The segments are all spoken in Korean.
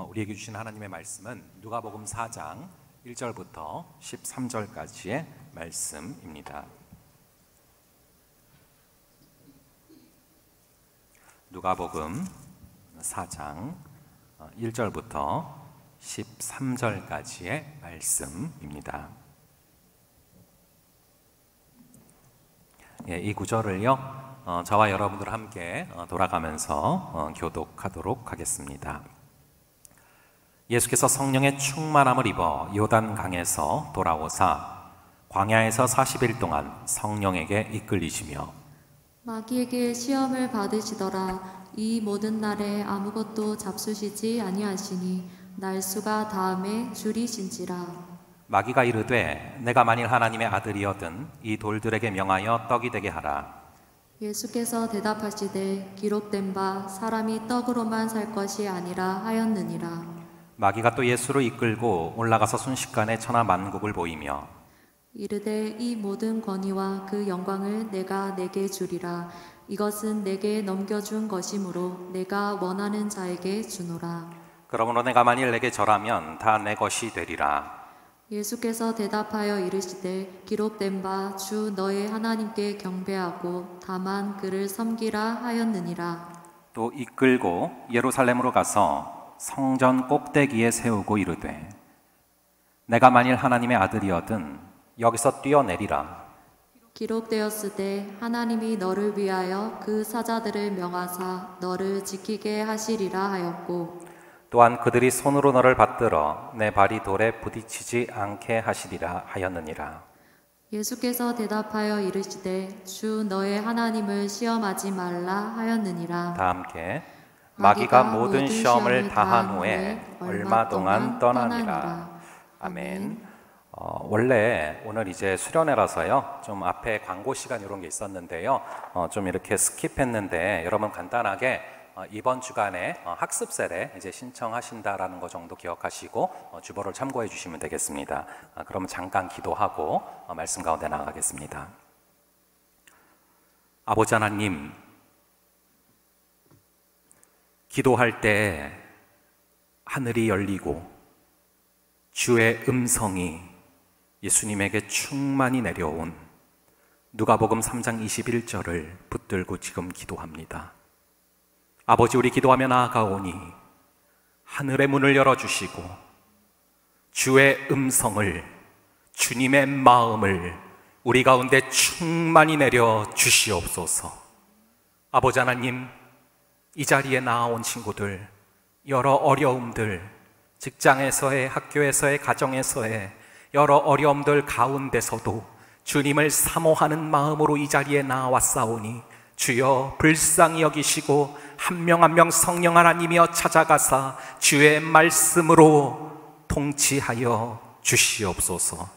우리에게 주신 하나님의 말씀은 누가복음 4장 1절부터 13절까지의 말씀입니다. 누가복음 4장 1절부터 13절까지의 말씀입니다. 이 구절을요 저와 여러분들 함께 돌아가면서 교독하도록 하겠습니다. 예수께서 성령의 충만함을 입어 요단강에서 돌아오사 광야에서 40일 동안 성령에게 이끌리시며 마귀에게 시험을 받으시더라. 이 모든 날에 아무것도 잡수시지 아니하시니 날수가 다음에 줄이신지라. 마귀가 이르되 내가 만일 하나님의 아들이거든 이 돌들에게 명하여 떡이 되게 하라. 예수께서 대답하시되 기록된 바 사람이 떡으로만 살 것이 아니라 하였느니라. 마귀가 또 예수를 이끌고 올라가서 순식간에 천하 만국을 보이며 이르되 이 모든 권위와 그 영광을 내가 내게 주리라. 이것은 내게 넘겨준 것이므로 내가 원하는 자에게 주노라. 그러므로 내가 만일 내게 절하면 다 내 것이 되리라. 예수께서 대답하여 이르시되 기록된 바 주 너의 하나님께 경배하고 다만 그를 섬기라 하였느니라. 또 이끌고 예루살렘으로 가서 성전 꼭대기에 세우고 이르되 내가 만일 하나님의 아들이거든 여기서 뛰어내리라. 기록되었으되 하나님이 너를 위하여 그 사자들을 명하사 너를 지키게 하시리라 하였고 또한 그들이 손으로 너를 받들어 내 발이 돌에 부딪히지 않게 하시리라 하였느니라. 예수께서 대답하여 이르시되 주 너의 하나님을 시험하지 말라 하였느니라. 다 함께 마귀가 모든 시험을 다한 후에 얼마 동안 떠나니라. 아멘. 원래 오늘 이제 수련회라서요 좀 앞에 광고 시간 이런 게 있었는데요 좀 이렇게 스킵했는데 여러분 간단하게 이번 주간에 학습 세례 이제 신청하신다라는 거 정도 기억하시고 주보를 참고해 주시면 되겠습니다. 그러면 잠깐 기도하고 말씀 가운데 나아가겠습니다. 아버지 하나님, 기도할 때 하늘이 열리고 주의 음성이 예수님에게 충만히 내려온 누가복음 3장 21절을 붙들고 지금 기도합니다. 아버지, 우리 기도하며 나아가오니 하늘의 문을 열어주시고 주의 음성을, 주님의 마음을 우리 가운데 충만히 내려 주시옵소서. 아버지 하나님, 이 자리에 나아온 친구들, 여러 어려움들, 직장에서의, 학교에서의, 가정에서의 여러 어려움들 가운데서도 주님을 사모하는 마음으로 이 자리에 나왔사오니 주여 불쌍히 여기시고 한 명 한 명 성령 하나님이여 찾아가사 주의 말씀으로 통치하여 주시옵소서.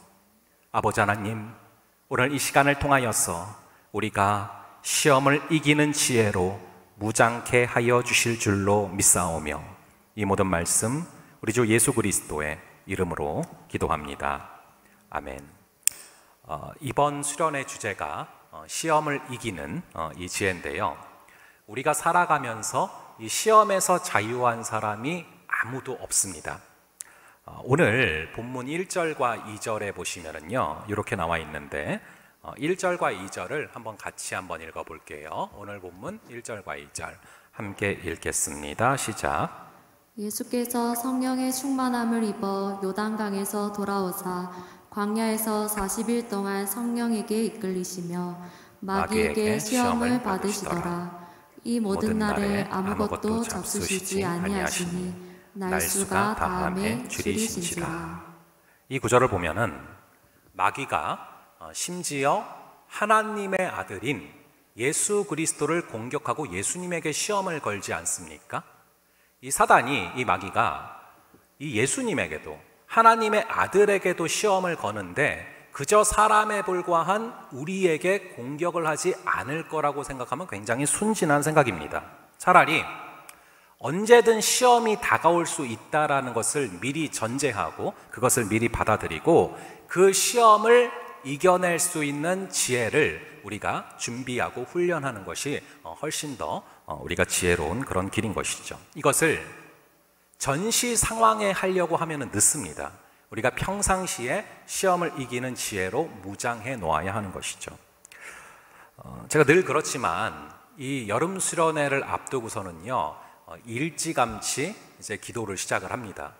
아버지 하나님, 오늘 이 시간을 통하여서 우리가 시험을 이기는 지혜로 무장케 하여 주실 줄로 믿사오며 이 모든 말씀 우리 주 예수 그리스도의 이름으로 기도합니다. 아멘. 이번 수련의 주제가 시험을 이기는 이 지혜인데요. 우리가 살아가면서 이 시험에서 자유한 사람이 아무도 없습니다. 오늘 본문 1절과 2절에 보시면은요 이렇게 나와 있는데 1절과 2절을 같이 한번 읽어볼게요. 오늘 본문 1절과 2절 함께 읽겠습니다. 시작. 예수께서 성령의 충만함을 입어 요단강에서 돌아오사 광야에서 40일 동안 성령에게 이끌리시며 마귀에게 시험을 받으시더라. 이 모든 날에 아무것도 잡수시지 아니하시니 날수가 다음에 줄이신지라. 이 구절을 보면은 마귀가 심지어 하나님의 아들인 예수 그리스도를 공격하고 예수님에게 시험을 걸지 않습니까? 이 사단이, 이 마귀가 이 예수님에게도 하나님의 아들에게도 시험을 거는데 그저 사람에 불과한 우리에게 공격을 하지 않을 거라고 생각하면 굉장히 순진한 생각입니다. 차라리 언제든 시험이 다가올 수 있다라는 것을 미리 전제하고 그것을 미리 받아들이고 그 시험을 이겨낼 수 있는 지혜를 우리가 준비하고 훈련하는 것이 훨씬 더 우리가 지혜로운 그런 길인 것이죠. 이것을 전시 상황에 하려고 하면 늦습니다. 우리가 평상시에 시험을 이기는 지혜로 무장해 놓아야 하는 것이죠. 제가 늘 그렇지만 이 여름 수련회를 앞두고서는요, 일찌감치 이제 기도를 시작을 합니다.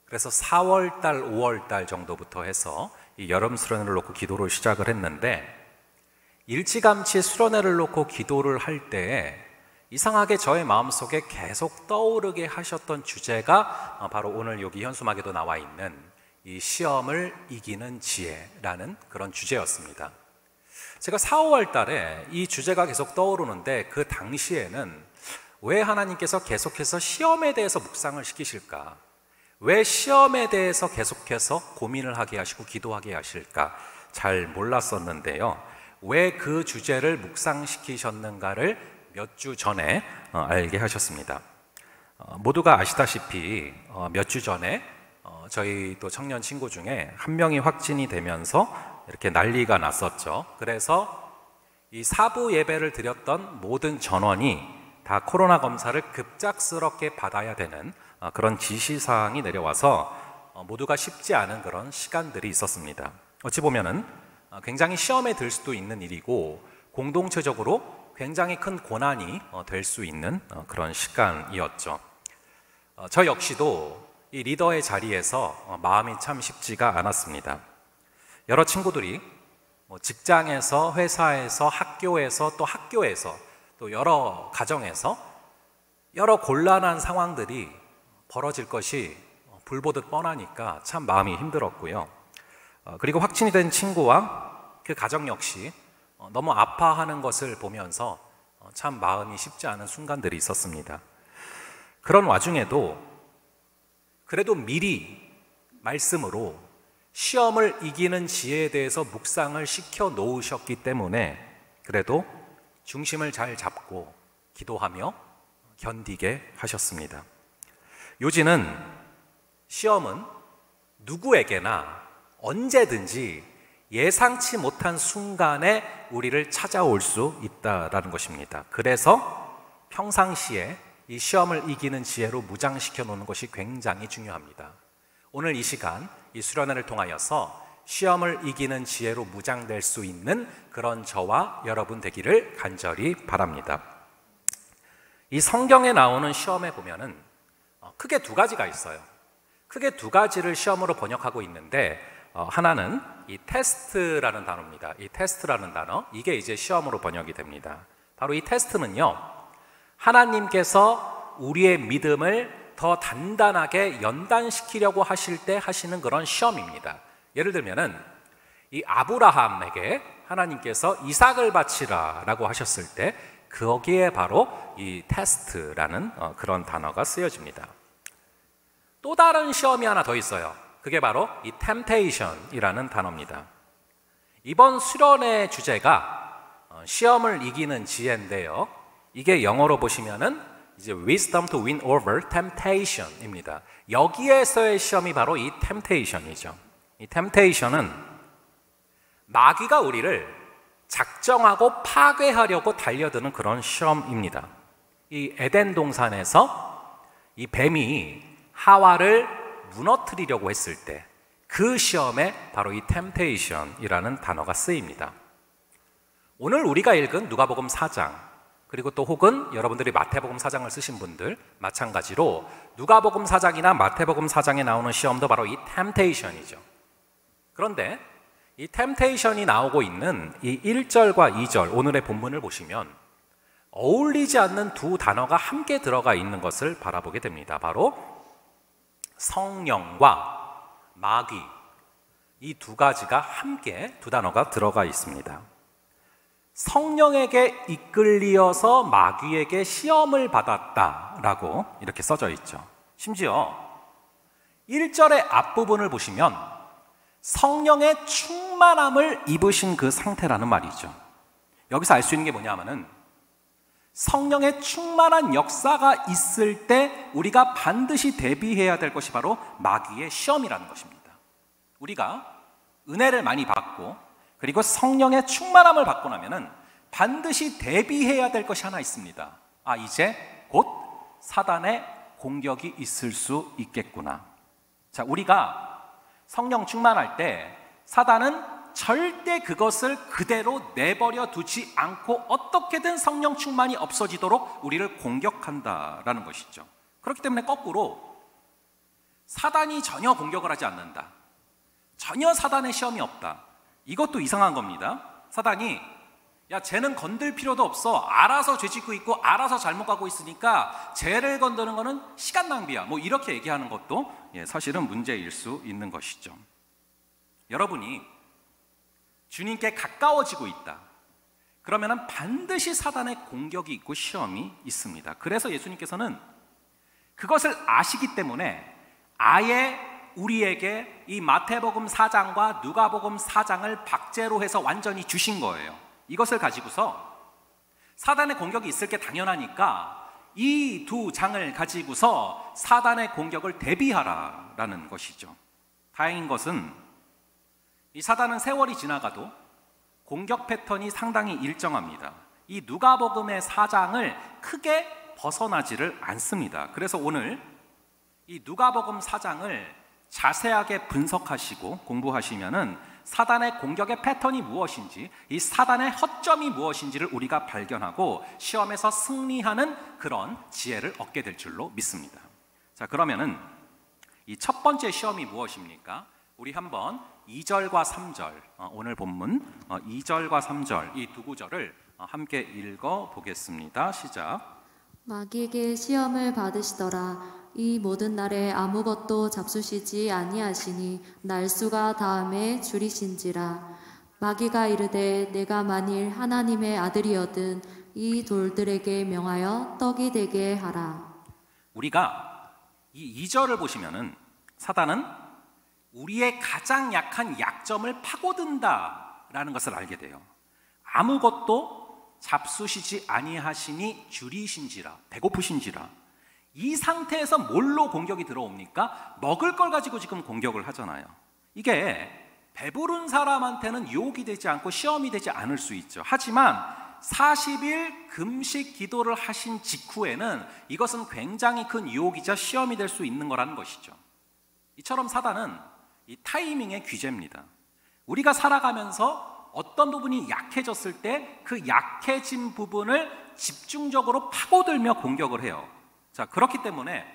그래서 4월달, 5월달 정도부터 해서 이 여름 수련회를 놓고 기도를 시작을 했는데, 일찌감치 수련회를 놓고 기도를 할 때에 이상하게 저의 마음속에 계속 떠오르게 하셨던 주제가 바로 오늘 여기 현수막에도 나와 있는 이 시험을 이기는 지혜라는 그런 주제였습니다. 제가 4, 5월 달에 이 주제가 계속 떠오르는데, 그 당시에는 왜 하나님께서 계속해서 시험에 대해서 묵상을 시키실까? 왜 시험에 대해서 계속해서 고민을 하게 하시고 기도하게 하실까? 잘 몰랐었는데요. 왜 그 주제를 묵상시키셨는가를 몇 주 전에 알게 하셨습니다. 모두가 아시다시피 몇 주 전에 저희 또 청년 친구 중에 한 명이 확진이 되면서 이렇게 난리가 났었죠. 그래서 이 사부 예배를 드렸던 모든 전원이 다 코로나 검사를 급작스럽게 받아야 되는 그런 지시사항이 내려와서 모두가 쉽지 않은 그런 시간들이 있었습니다. 어찌 보면은 굉장히 시험에 들 수도 있는 일이고, 공동체적으로 굉장히 큰 고난이 될 수 있는 그런 시간이었죠. 저 역시도 이 리더의 자리에서 마음이 참 쉽지가 않았습니다. 여러 친구들이 직장에서, 회사에서, 학교에서, 또 여러 가정에서 여러 곤란한 상황들이 벌어질 것이 불보듯 뻔하니까 참 마음이 힘들었고요. 그리고 확진이 된 친구와 그 가정 역시 너무 아파하는 것을 보면서 참 마음이 쉽지 않은 순간들이 있었습니다. 그런 와중에도 그래도 미리 말씀으로 시험을 이기는 지혜에 대해서 묵상을 시켜 놓으셨기 때문에 그래도 중심을 잘 잡고 기도하며 견디게 하셨습니다. 요지는 시험은 누구에게나 언제든지 예상치 못한 순간에 우리를 찾아올 수 있다라는 것입니다. 그래서 평상시에 이 시험을 이기는 지혜로 무장시켜 놓는 것이 굉장히 중요합니다. 오늘 이 시간 이 수련회를 통하여서 시험을 이기는 지혜로 무장될 수 있는 그런 저와 여러분 되기를 간절히 바랍니다. 이 성경에 나오는 시험에 보면은 크게 두 가지가 있어요. 크게 두 가지를 시험으로 번역하고 있는데, 하나는 이 테스트라는 단어입니다. 이 테스트라는 단어, 이게 이제 시험으로 번역이 됩니다. 바로 이 테스트는요, 하나님께서 우리의 믿음을 더 단단하게 연단시키려고 하실 때 하시는 그런 시험입니다. 예를 들면은 이 아브라함에게 하나님께서 이삭을 바치라 라고 하셨을 때 거기에 바로 이 테스트라는 그런 단어가 쓰여집니다. 또 다른 시험이 하나 더 있어요. 그게 바로 이 temptation이라는 단어입니다. 이번 수련의 주제가 시험을 이기는 지혜인데요. 이게 영어로 보시면은 이제 wisdom to win over temptation입니다. 여기에서의 시험이 바로 이 temptation이죠. 이 temptation은 마귀가 우리를 작정하고 파괴하려고 달려드는 그런 시험입니다. 이 에덴 동산에서 이 뱀이 하와를 무너뜨리려고 했을 때 그 시험에 바로 이 temptation이라는 단어가 쓰입니다. 오늘 우리가 읽은 누가복음 4장, 그리고 또 혹은 여러분들이 마태복음 4장을 쓰신 분들 마찬가지로 누가복음 4장이나 마태복음 4장에 나오는 시험도 바로 이 temptation이죠. 그런데 이 temptation이 나오고 있는 이 1절과 2절 오늘의 본문을 보시면 어울리지 않는 두 단어가 함께 들어가 있는 것을 바라보게 됩니다. 바로 성령과 마귀, 이 두 가지가 함께 두 단어가 들어가 있습니다. 성령에게 이끌리어서 마귀에게 시험을 받았다라고 이렇게 써져 있죠. 심지어 1절의 앞부분을 보시면 성령의 충만함을 입으신 그 상태라는 말이죠. 여기서 알 수 있는 게 뭐냐면은 성령의 충만한 역사가 있을 때 우리가 반드시 대비해야 될 것이 바로 마귀의 시험이라는 것입니다. 우리가 은혜를 많이 받고 그리고 성령의 충만함을 받고 나면은 반드시 대비해야 될 것이 하나 있습니다. 이제 곧 사단의 공격이 있을 수 있겠구나. 자, 우리가 성령 충만할 때 사단은 절대 그것을 그대로 내버려 두지 않고 어떻게든 성령 충만이 없어지도록 우리를 공격한다라는 것이죠. 그렇기 때문에 거꾸로 사단이 전혀 공격을 하지 않는다, 전혀 사단의 시험이 없다, 이것도 이상한 겁니다. 사단이 야, 쟤는 건들 필요도 없어, 알아서 죄 짓고 있고 알아서 잘못 가고 있으니까 쟤를 건드는 거는 시간 낭비야, 뭐 이렇게 얘기하는 것도 사실은 문제일 수 있는 것이죠. 여러분이 주님께 가까워지고 있다, 그러면 반드시 사단의 공격이 있고 시험이 있습니다. 그래서 예수님께서는 그것을 아시기 때문에 아예 우리에게 이 마태복음 4장과 누가복음 4장을 박제로 해서 완전히 주신 거예요. 이것을 가지고서 사단의 공격이 있을 게 당연하니까 이 두 장을 가지고서 사단의 공격을 대비하라라는 것이죠. 다행인 것은 이 사단은 세월이 지나가도 공격 패턴이 상당히 일정합니다. 이 누가복음의 4장을 크게 벗어나지를 않습니다. 그래서 오늘 이 누가복음 4장을 자세하게 분석하시고 공부하시면은 사단의 공격의 패턴이 무엇인지, 이 사단의 허점이 무엇인지를 우리가 발견하고 시험에서 승리하는 그런 지혜를 얻게 될 줄로 믿습니다. 자, 그러면은 이 첫 번째 시험이 무엇입니까? 우리 한번 2절과 3절, 오늘 본문 2절과 3절 이 두 구절을 함께 읽어 보겠습니다. 시작. 마귀에게 시험을 받으시더라. 이 모든 날에 아무것도 잡수시지 아니하시니 날수가 다음에 줄이신지라. 마귀가 이르되 내가 만일 하나님의 아들이거든 이 돌들에게 명하여 떡이 되게 하라. 우리가 이 2절을 보시면은 사단은 우리의 가장 약한 약점을 파고든다라는 것을 알게 돼요. 아무것도 잡수시지 아니하시니 줄이신지라, 배고프신지라. 이 상태에서 뭘로 공격이 들어옵니까? 먹을 걸 가지고 지금 공격을 하잖아요. 이게 배부른 사람한테는 유혹이 되지 않고 시험이 되지 않을 수 있죠. 하지만 40일 금식 기도를 하신 직후에는 이것은 굉장히 큰 유혹이자 시험이 될 수 있는 거라는 것이죠. 이처럼 사단은 이 타이밍의 귀재입니다. 우리가 살아가면서 어떤 부분이 약해졌을 때 그 약해진 부분을 집중적으로 파고들며 공격을 해요. 자, 그렇기 때문에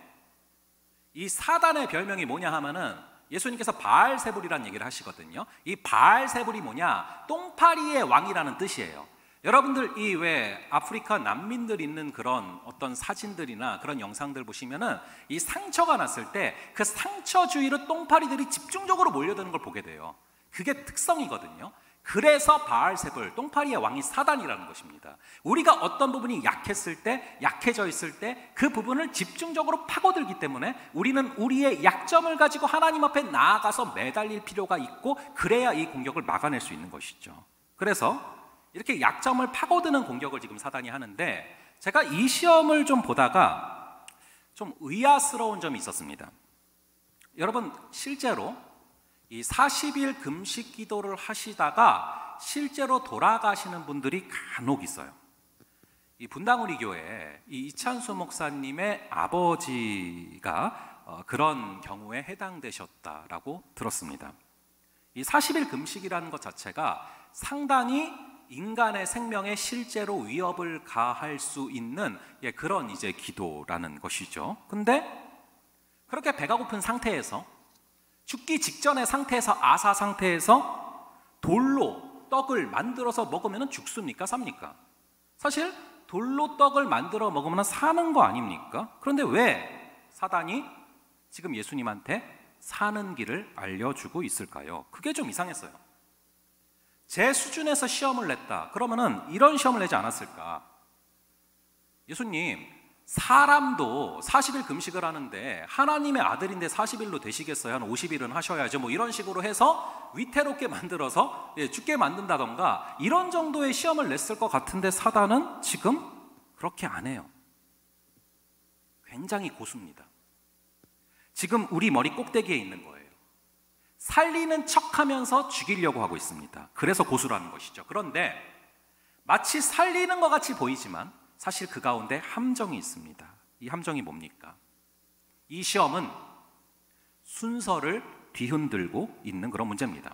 이 사단의 별명이 뭐냐 하면은 예수님께서 바알세불이라는 얘기를 하시거든요. 이 바알세불이 뭐냐? 똥파리의 왕이라는 뜻이에요. 여러분들 이 왜 아프리카 난민들 있는 그런 어떤 사진들이나 그런 영상들 보시면은 이 상처가 났을 때 그 상처 주위로 똥파리들이 집중적으로 몰려드는 걸 보게 돼요. 그게 특성이거든요. 그래서 바알세불, 똥파리의 왕이 사단이라는 것입니다. 우리가 어떤 부분이 약했을 때, 약해져 있을 때 그 부분을 집중적으로 파고들기 때문에 우리는 우리의 약점을 가지고 하나님 앞에 나아가서 매달릴 필요가 있고, 그래야 이 공격을 막아낼 수 있는 것이죠. 그래서 이렇게 약점을 파고드는 공격을 지금 사단이 하는데, 제가 이 시험을 좀 보다가 좀 의아스러운 점이 있었습니다. 여러분, 실제로 이 40일 금식 기도를 하시다가 실제로 돌아가시는 분들이 간혹 있어요. 이 분당우리 교회 이 이찬수 목사님의 아버지가 그런 경우에 해당되셨다라고 들었습니다. 이 40일 금식이라는 것 자체가 상당히 인간의 생명에 실제로 위협을 가할 수 있는 그런 이제 기도라는 것이죠. 근데 그렇게 배가 고픈 상태에서, 죽기 직전의 상태에서, 아사 상태에서 돌로 떡을 만들어서 먹으면 죽습니까? 삽니까? 사실 돌로 떡을 만들어 먹으면 사는 거 아닙니까? 그런데 왜 사단이 지금 예수님한테 사는 길을 알려주고 있을까요? 그게 좀 이상했어요. 제 수준에서 시험을 냈다 그러면은 이런 시험을 내지 않았을까? 예수님, 사람도 40일 금식을 하는데 하나님의 아들인데 40일로 되시겠어요? 한 50일은 하셔야죠. 뭐 이런 식으로 해서 위태롭게 만들어서 죽게 만든다던가 이런 정도의 시험을 냈을 것 같은데 사단은 지금 그렇게 안 해요. 굉장히 고수입니다. 지금 우리 머리 꼭대기에 있는 거예요. 살리는 척하면서 죽이려고 하고 있습니다. 그래서 고수라는 것이죠. 그런데 마치 살리는 것 같이 보이지만 사실 그 가운데 함정이 있습니다. 이 함정이 뭡니까? 이 시험은 순서를 뒤흔들고 있는 그런 문제입니다.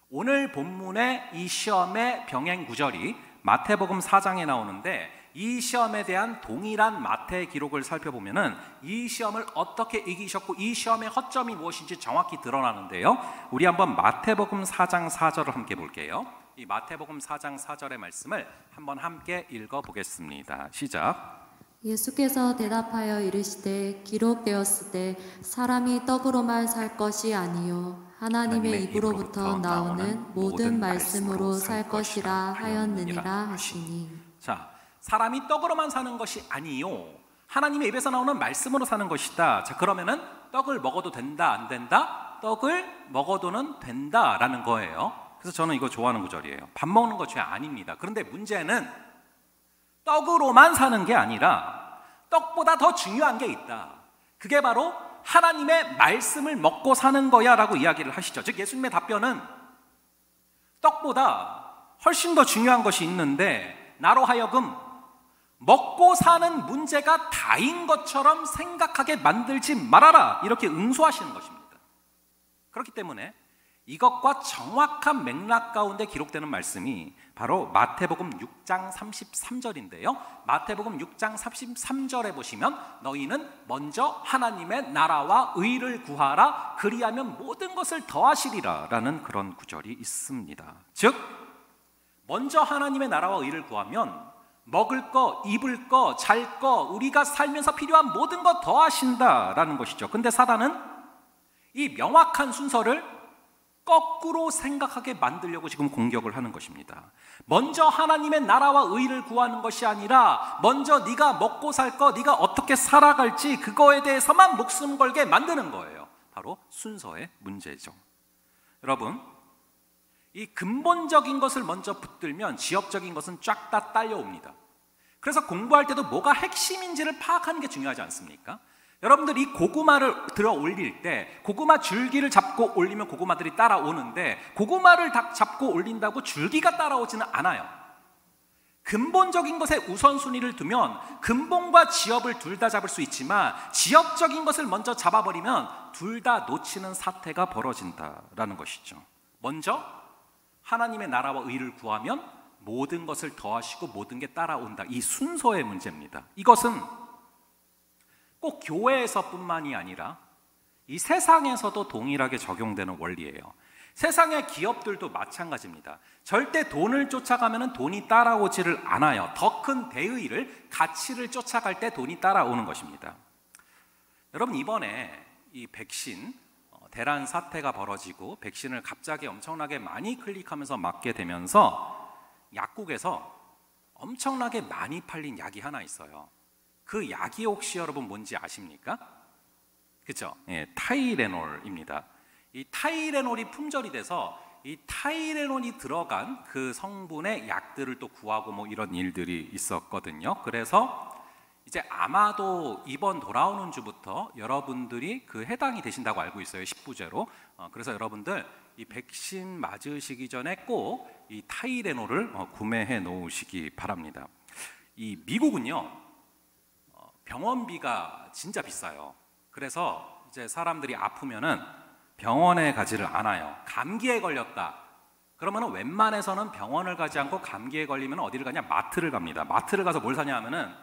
오늘 본문의 이 시험의 병행 구절이 마태복음 4장에 나오는데, 이 시험에 대한 동일한 마태 기록을 살펴보면은 이 시험을 어떻게 이기셨고 이 시험의 허점이 무엇인지 정확히 드러나는데요. 우리 한번 마태복음 4장 4절을 함께 볼게요. 이 마태복음 4장 4절의 말씀을 한번 함께 읽어보겠습니다. 시작. 예수께서 대답하여 이르시되 기록되었을 때 사람이 떡으로만 살 것이 아니요 하나님의 입으로부터 나오는 모든 말씀으로 살 것이라 하였느니라 하시니. 자, 사람이 떡으로만 사는 것이 아니요 하나님의 입에서 나오는 말씀으로 사는 것이다. 자, 그러면은 떡을 먹어도 된다, 안 된다? 떡을 먹어도는 된다라는 거예요. 그래서 저는 이거 좋아하는 구절이에요. 밥 먹는 것 죄 아닙니다. 그런데 문제는 떡으로만 사는 게 아니라 떡보다 더 중요한 게 있다. 그게 바로 하나님의 말씀을 먹고 사는 거야 라고 이야기를 하시죠. 즉 예수님의 답변은 떡보다 훨씬 더 중요한 것이 있는데 나로 하여금 먹고 사는 문제가 다인 것처럼 생각하게 만들지 말아라, 이렇게 응수하시는 것입니다. 그렇기 때문에 이것과 정확한 맥락 가운데 기록되는 말씀이 바로 마태복음 6장 33절인데요. 마태복음 6장 33절에 보시면 너희는 먼저 하나님의 나라와 의를 구하라 그리하면 모든 것을 더하시리라 라는 그런 구절이 있습니다. 즉 먼저 하나님의 나라와 의를 구하면 먹을 거, 입을 거, 잘 거, 우리가 살면서 필요한 모든 것 더하신다라는 것이죠. 근데 사단은 이 명확한 순서를 거꾸로 생각하게 만들려고 지금 공격을 하는 것입니다. 먼저 하나님의 나라와 의를 구하는 것이 아니라 먼저 네가 먹고 살 거, 네가 어떻게 살아갈지 그거에 대해서만 목숨 걸게 만드는 거예요. 바로 순서의 문제죠. 여러분, 이 근본적인 것을 먼저 붙들면 지역적인 것은 쫙 다 딸려옵니다. 그래서 공부할 때도 뭐가 핵심인지를 파악하는 게 중요하지 않습니까? 여러분들 이 고구마를 들어 올릴 때 고구마 줄기를 잡고 올리면 고구마들이 따라오는데 고구마를 잡고 올린다고 줄기가 따라오지는 않아요. 근본적인 것에 우선순위를 두면 근본과 지역을 둘 다 잡을 수 있지만 지역적인 것을 먼저 잡아버리면 둘 다 놓치는 사태가 벌어진다라는 것이죠. 먼저 하나님의 나라와 의를 구하면 모든 것을 더하시고 모든 게 따라온다. 이 순서의 문제입니다. 이것은 꼭 교회에서뿐만이 아니라 이 세상에서도 동일하게 적용되는 원리예요. 세상의 기업들도 마찬가지입니다. 절대 돈을 쫓아가면 돈이 따라오지를 않아요. 더 큰 대의를, 가치를 쫓아갈 때 돈이 따라오는 것입니다. 여러분, 이번에 이 백신 대란 사태가 벌어지고 백신을 갑자기 엄청나게 많이 클릭하면서 맞게 되면서 약국에서 엄청나게 많이 팔린 약이 하나 있어요. 그 약이 혹시 여러분 뭔지 아십니까? 그렇죠? 예, 타이레놀입니다. 이 타이레놀이 품절이 돼서 이 타이레놀이 들어간 그 성분의 약들을 또 구하고 뭐 이런 일들이 있었거든요. 그래서 이제 아마도 이번 돌아오는 주부터 여러분들이 그 해당이 되신다고 알고 있어요. 10부제로. 그래서 여러분들 이 백신 맞으시기 전에 꼭 이 타이레놀을 구매해 놓으시기 바랍니다. 이 미국은요 병원비가 진짜 비싸요. 그래서 이제 사람들이 아프면은 병원에 가지를 않아요. 감기에 걸렸다 그러면은 웬만해서는 병원을 가지 않고 감기에 걸리면 어디를 가냐? 마트를 갑니다. 마트를 가서 뭘 사냐 하면은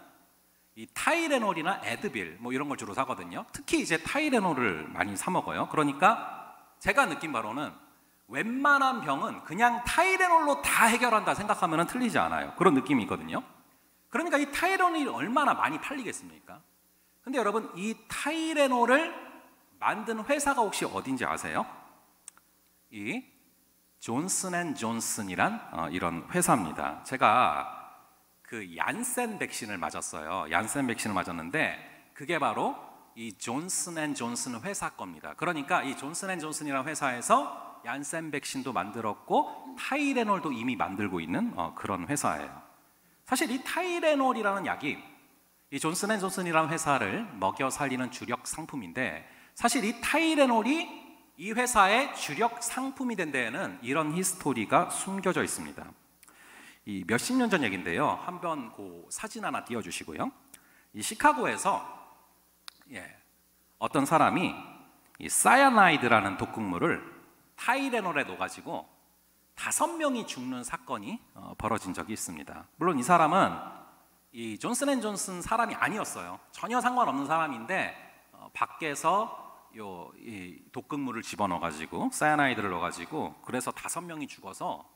이 타이레놀이나 에드빌 뭐 이런 걸 주로 사거든요. 특히 이제 타이레놀을 많이 사 먹어요. 그러니까 제가 느낀 바로는 웬만한 병은 그냥 타이레놀로 다 해결한다 생각하면 틀리지 않아요. 그런 느낌이 있거든요. 그러니까 이 타이레놀이 얼마나 많이 팔리겠습니까? 근데 여러분, 이 타이레놀을 만든 회사가 혹시 어딘지 아세요? 이 존슨앤존슨이란 이런 회사입니다. 제가 그 얀센 백신을 맞았어요. 얀센 백신을 맞았는데 그게 바로 이 존슨앤존슨 회사 겁니다. 그러니까 이 존슨앤존슨이라는 회사에서 얀센 백신도 만들었고 타이레놀도 이미 만들고 있는 그런 회사예요. 사실 이 타이레놀이라는 약이 이 존슨앤존슨이라는 회사를 먹여 살리는 주력 상품인데 사실 이 타이레놀이 이 회사의 주력 상품이 된 데에는 이런 히스토리가 숨겨져 있습니다. 이 몇십 년 전 얘기인데요. 한번 그 사진 하나 띄워주시고요. 이 시카고에서 어떤 사람이 이 사야나이드라는 독극물을 타이레놀에 넣어가지고 5명이 죽는 사건이 벌어진 적이 있습니다. 물론 이 사람은 이 존슨앤존슨 사람이 아니었어요. 전혀 상관없는 사람인데 밖에서 이 독극물을 집어넣어가지고 사야나이드를 넣어가지고 그래서 5명이 죽어서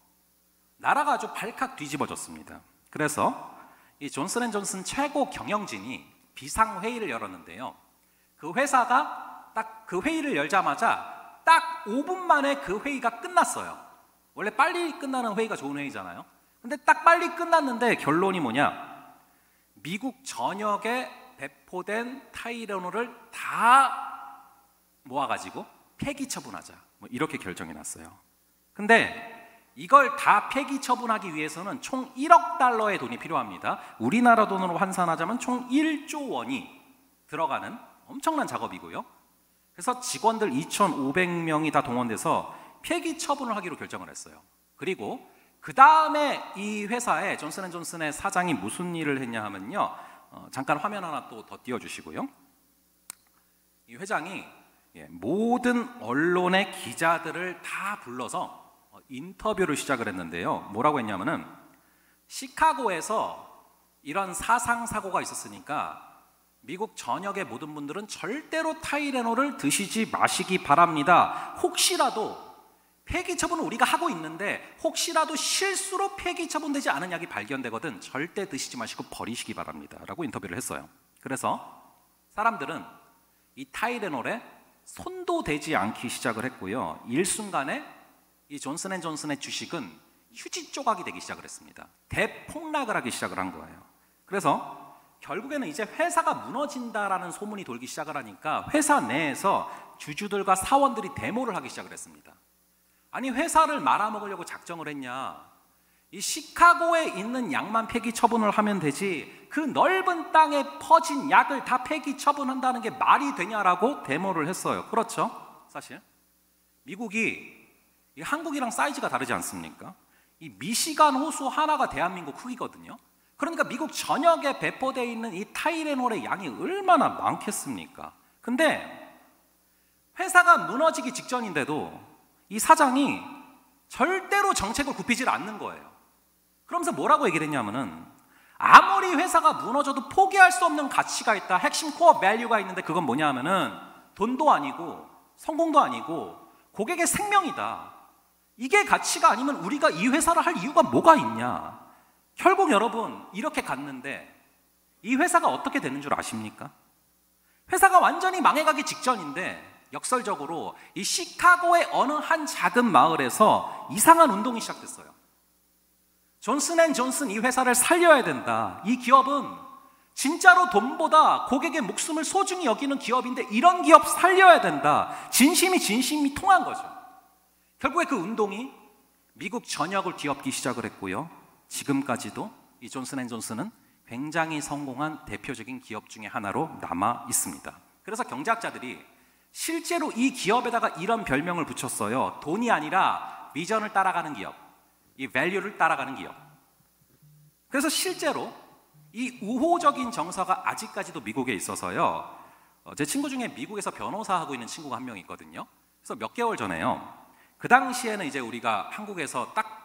나라가 아주 발칵 뒤집어졌습니다. 그래서 이 존슨앤존슨 최고 경영진이 비상회의를 열었는데요. 그 회사가 딱 그 회의를 열자마자 딱 5분 만에 그 회의가 끝났어요. 원래 빨리 끝나는 회의가 좋은 회의잖아요. 근데 딱 빨리 끝났는데 결론이 뭐냐? 미국 전역에 배포된 타이레놀을 다 모아가지고 폐기 처분하자, 뭐 이렇게 결정이 났어요. 근데 이걸 다 폐기 처분하기 위해서는 총 1억 달러의 돈이 필요합니다. 우리나라 돈으로 환산하자면 총 1조 원이 들어가는 엄청난 작업이고요. 그래서 직원들 2,500명이 다 동원돼서 폐기 처분을 하기로 결정을 했어요. 그리고 그 다음에 이 회사의 존슨앤존슨의 사장이 무슨 일을 했냐 하면요, 잠깐 화면 하나 또 더 띄워주시고요. 이 회장이 모든 언론의 기자들을 다 불러서 인터뷰를 시작을 했는데요. 뭐라고 했냐면은 시카고에서 이런 사상 사고가 있었으니까 미국 전역의 모든 분들은 절대로 타이레놀을 드시지 마시기 바랍니다. 혹시라도 폐기 처분을 우리가 하고 있는데 혹시라도 실수로 폐기 처분되지 않은 약이 발견되거든 절대 드시지 마시고 버리시기 바랍니다 라고 인터뷰를 했어요. 그래서 사람들은 이 타이레놀에 손도 대지 않기 시작을 했고요. 일순간에 이 존슨앤존슨의 주식은 휴지 조각이 되기 시작을 했습니다. 대폭락을 하기 시작을 한 거예요. 그래서 결국에는 이제 회사가 무너진다라는 소문이 돌기 시작을 하니까 회사 내에서 주주들과 사원들이 데모를 하기 시작을 했습니다. 아니 회사를 말아먹으려고 작정을 했냐? 이 시카고에 있는 약만 폐기 처분을 하면 되지 그 넓은 땅에 퍼진 약을 다 폐기 처분한다는 게 말이 되냐라고 데모를 했어요. 그렇죠? 사실 미국이 이 한국이랑 사이즈가 다르지 않습니까? 이 미시간 호수 하나가 대한민국 크기거든요. 그러니까 미국 전역에 배포되어 있는 이 타이레놀의 양이 얼마나 많겠습니까? 근데 회사가 무너지기 직전인데도 이 사장이 절대로 정책을 굽히질 않는 거예요. 그러면서 뭐라고 얘기를 했냐면은 아무리 회사가 무너져도 포기할 수 없는 가치가 있다. 핵심 코어 밸류가 있는데 그건 뭐냐 하면은 돈도 아니고 성공도 아니고 고객의 생명이다. 이게 가치가 아니면 우리가 이 회사를 할 이유가 뭐가 있냐. 결국 여러분 이렇게 갔는데 이 회사가 어떻게 되는 줄 아십니까? 회사가 완전히 망해가기 직전인데 역설적으로 이 시카고의 어느 한 작은 마을에서 이상한 운동이 시작됐어요. 존슨앤존슨 이 회사를 살려야 된다. 이 기업은 진짜로 돈보다 고객의 목숨을 소중히 여기는 기업인데 이런 기업 살려야 된다. 진심이 통한 거죠. 결국에 그 운동이 미국 전역을 뒤엎기 시작을 했고요. 지금까지도 이 존슨앤존슨은 굉장히 성공한 대표적인 기업 중에 하나로 남아 있습니다. 그래서 경제학자들이 실제로 이 기업에다가 이런 별명을 붙였어요. 돈이 아니라 비전을 따라가는 기업, 이 밸류를 따라가는 기업. 그래서 실제로 이 우호적인 정서가 아직까지도 미국에 있어서요. 제 친구 중에 미국에서 변호사 하고 있는 친구가 한 명 있거든요. 그래서 몇 개월 전에요. 그 당시에는 이제 우리가 한국에서 딱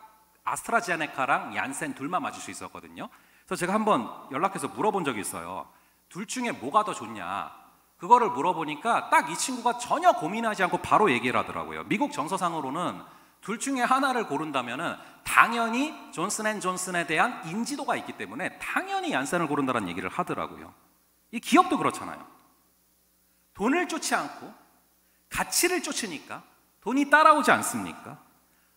아스트라제네카랑 얀센 둘만 맞을 수 있었거든요. 그래서 제가 한번 연락해서 물어본 적이 있어요. 둘 중에 뭐가 더 좋냐? 그거를 물어보니까 딱 이 친구가 전혀 고민하지 않고 바로 얘기를 하더라고요. 미국 정서상으로는 둘 중에 하나를 고른다면은 당연히 존슨앤존슨에 대한 인지도가 있기 때문에 당연히 얀센을 고른다는 얘기를 하더라고요. 이 기업도 그렇잖아요. 돈을 쫓지 않고 가치를 쫓으니까 돈이 따라오지 않습니까?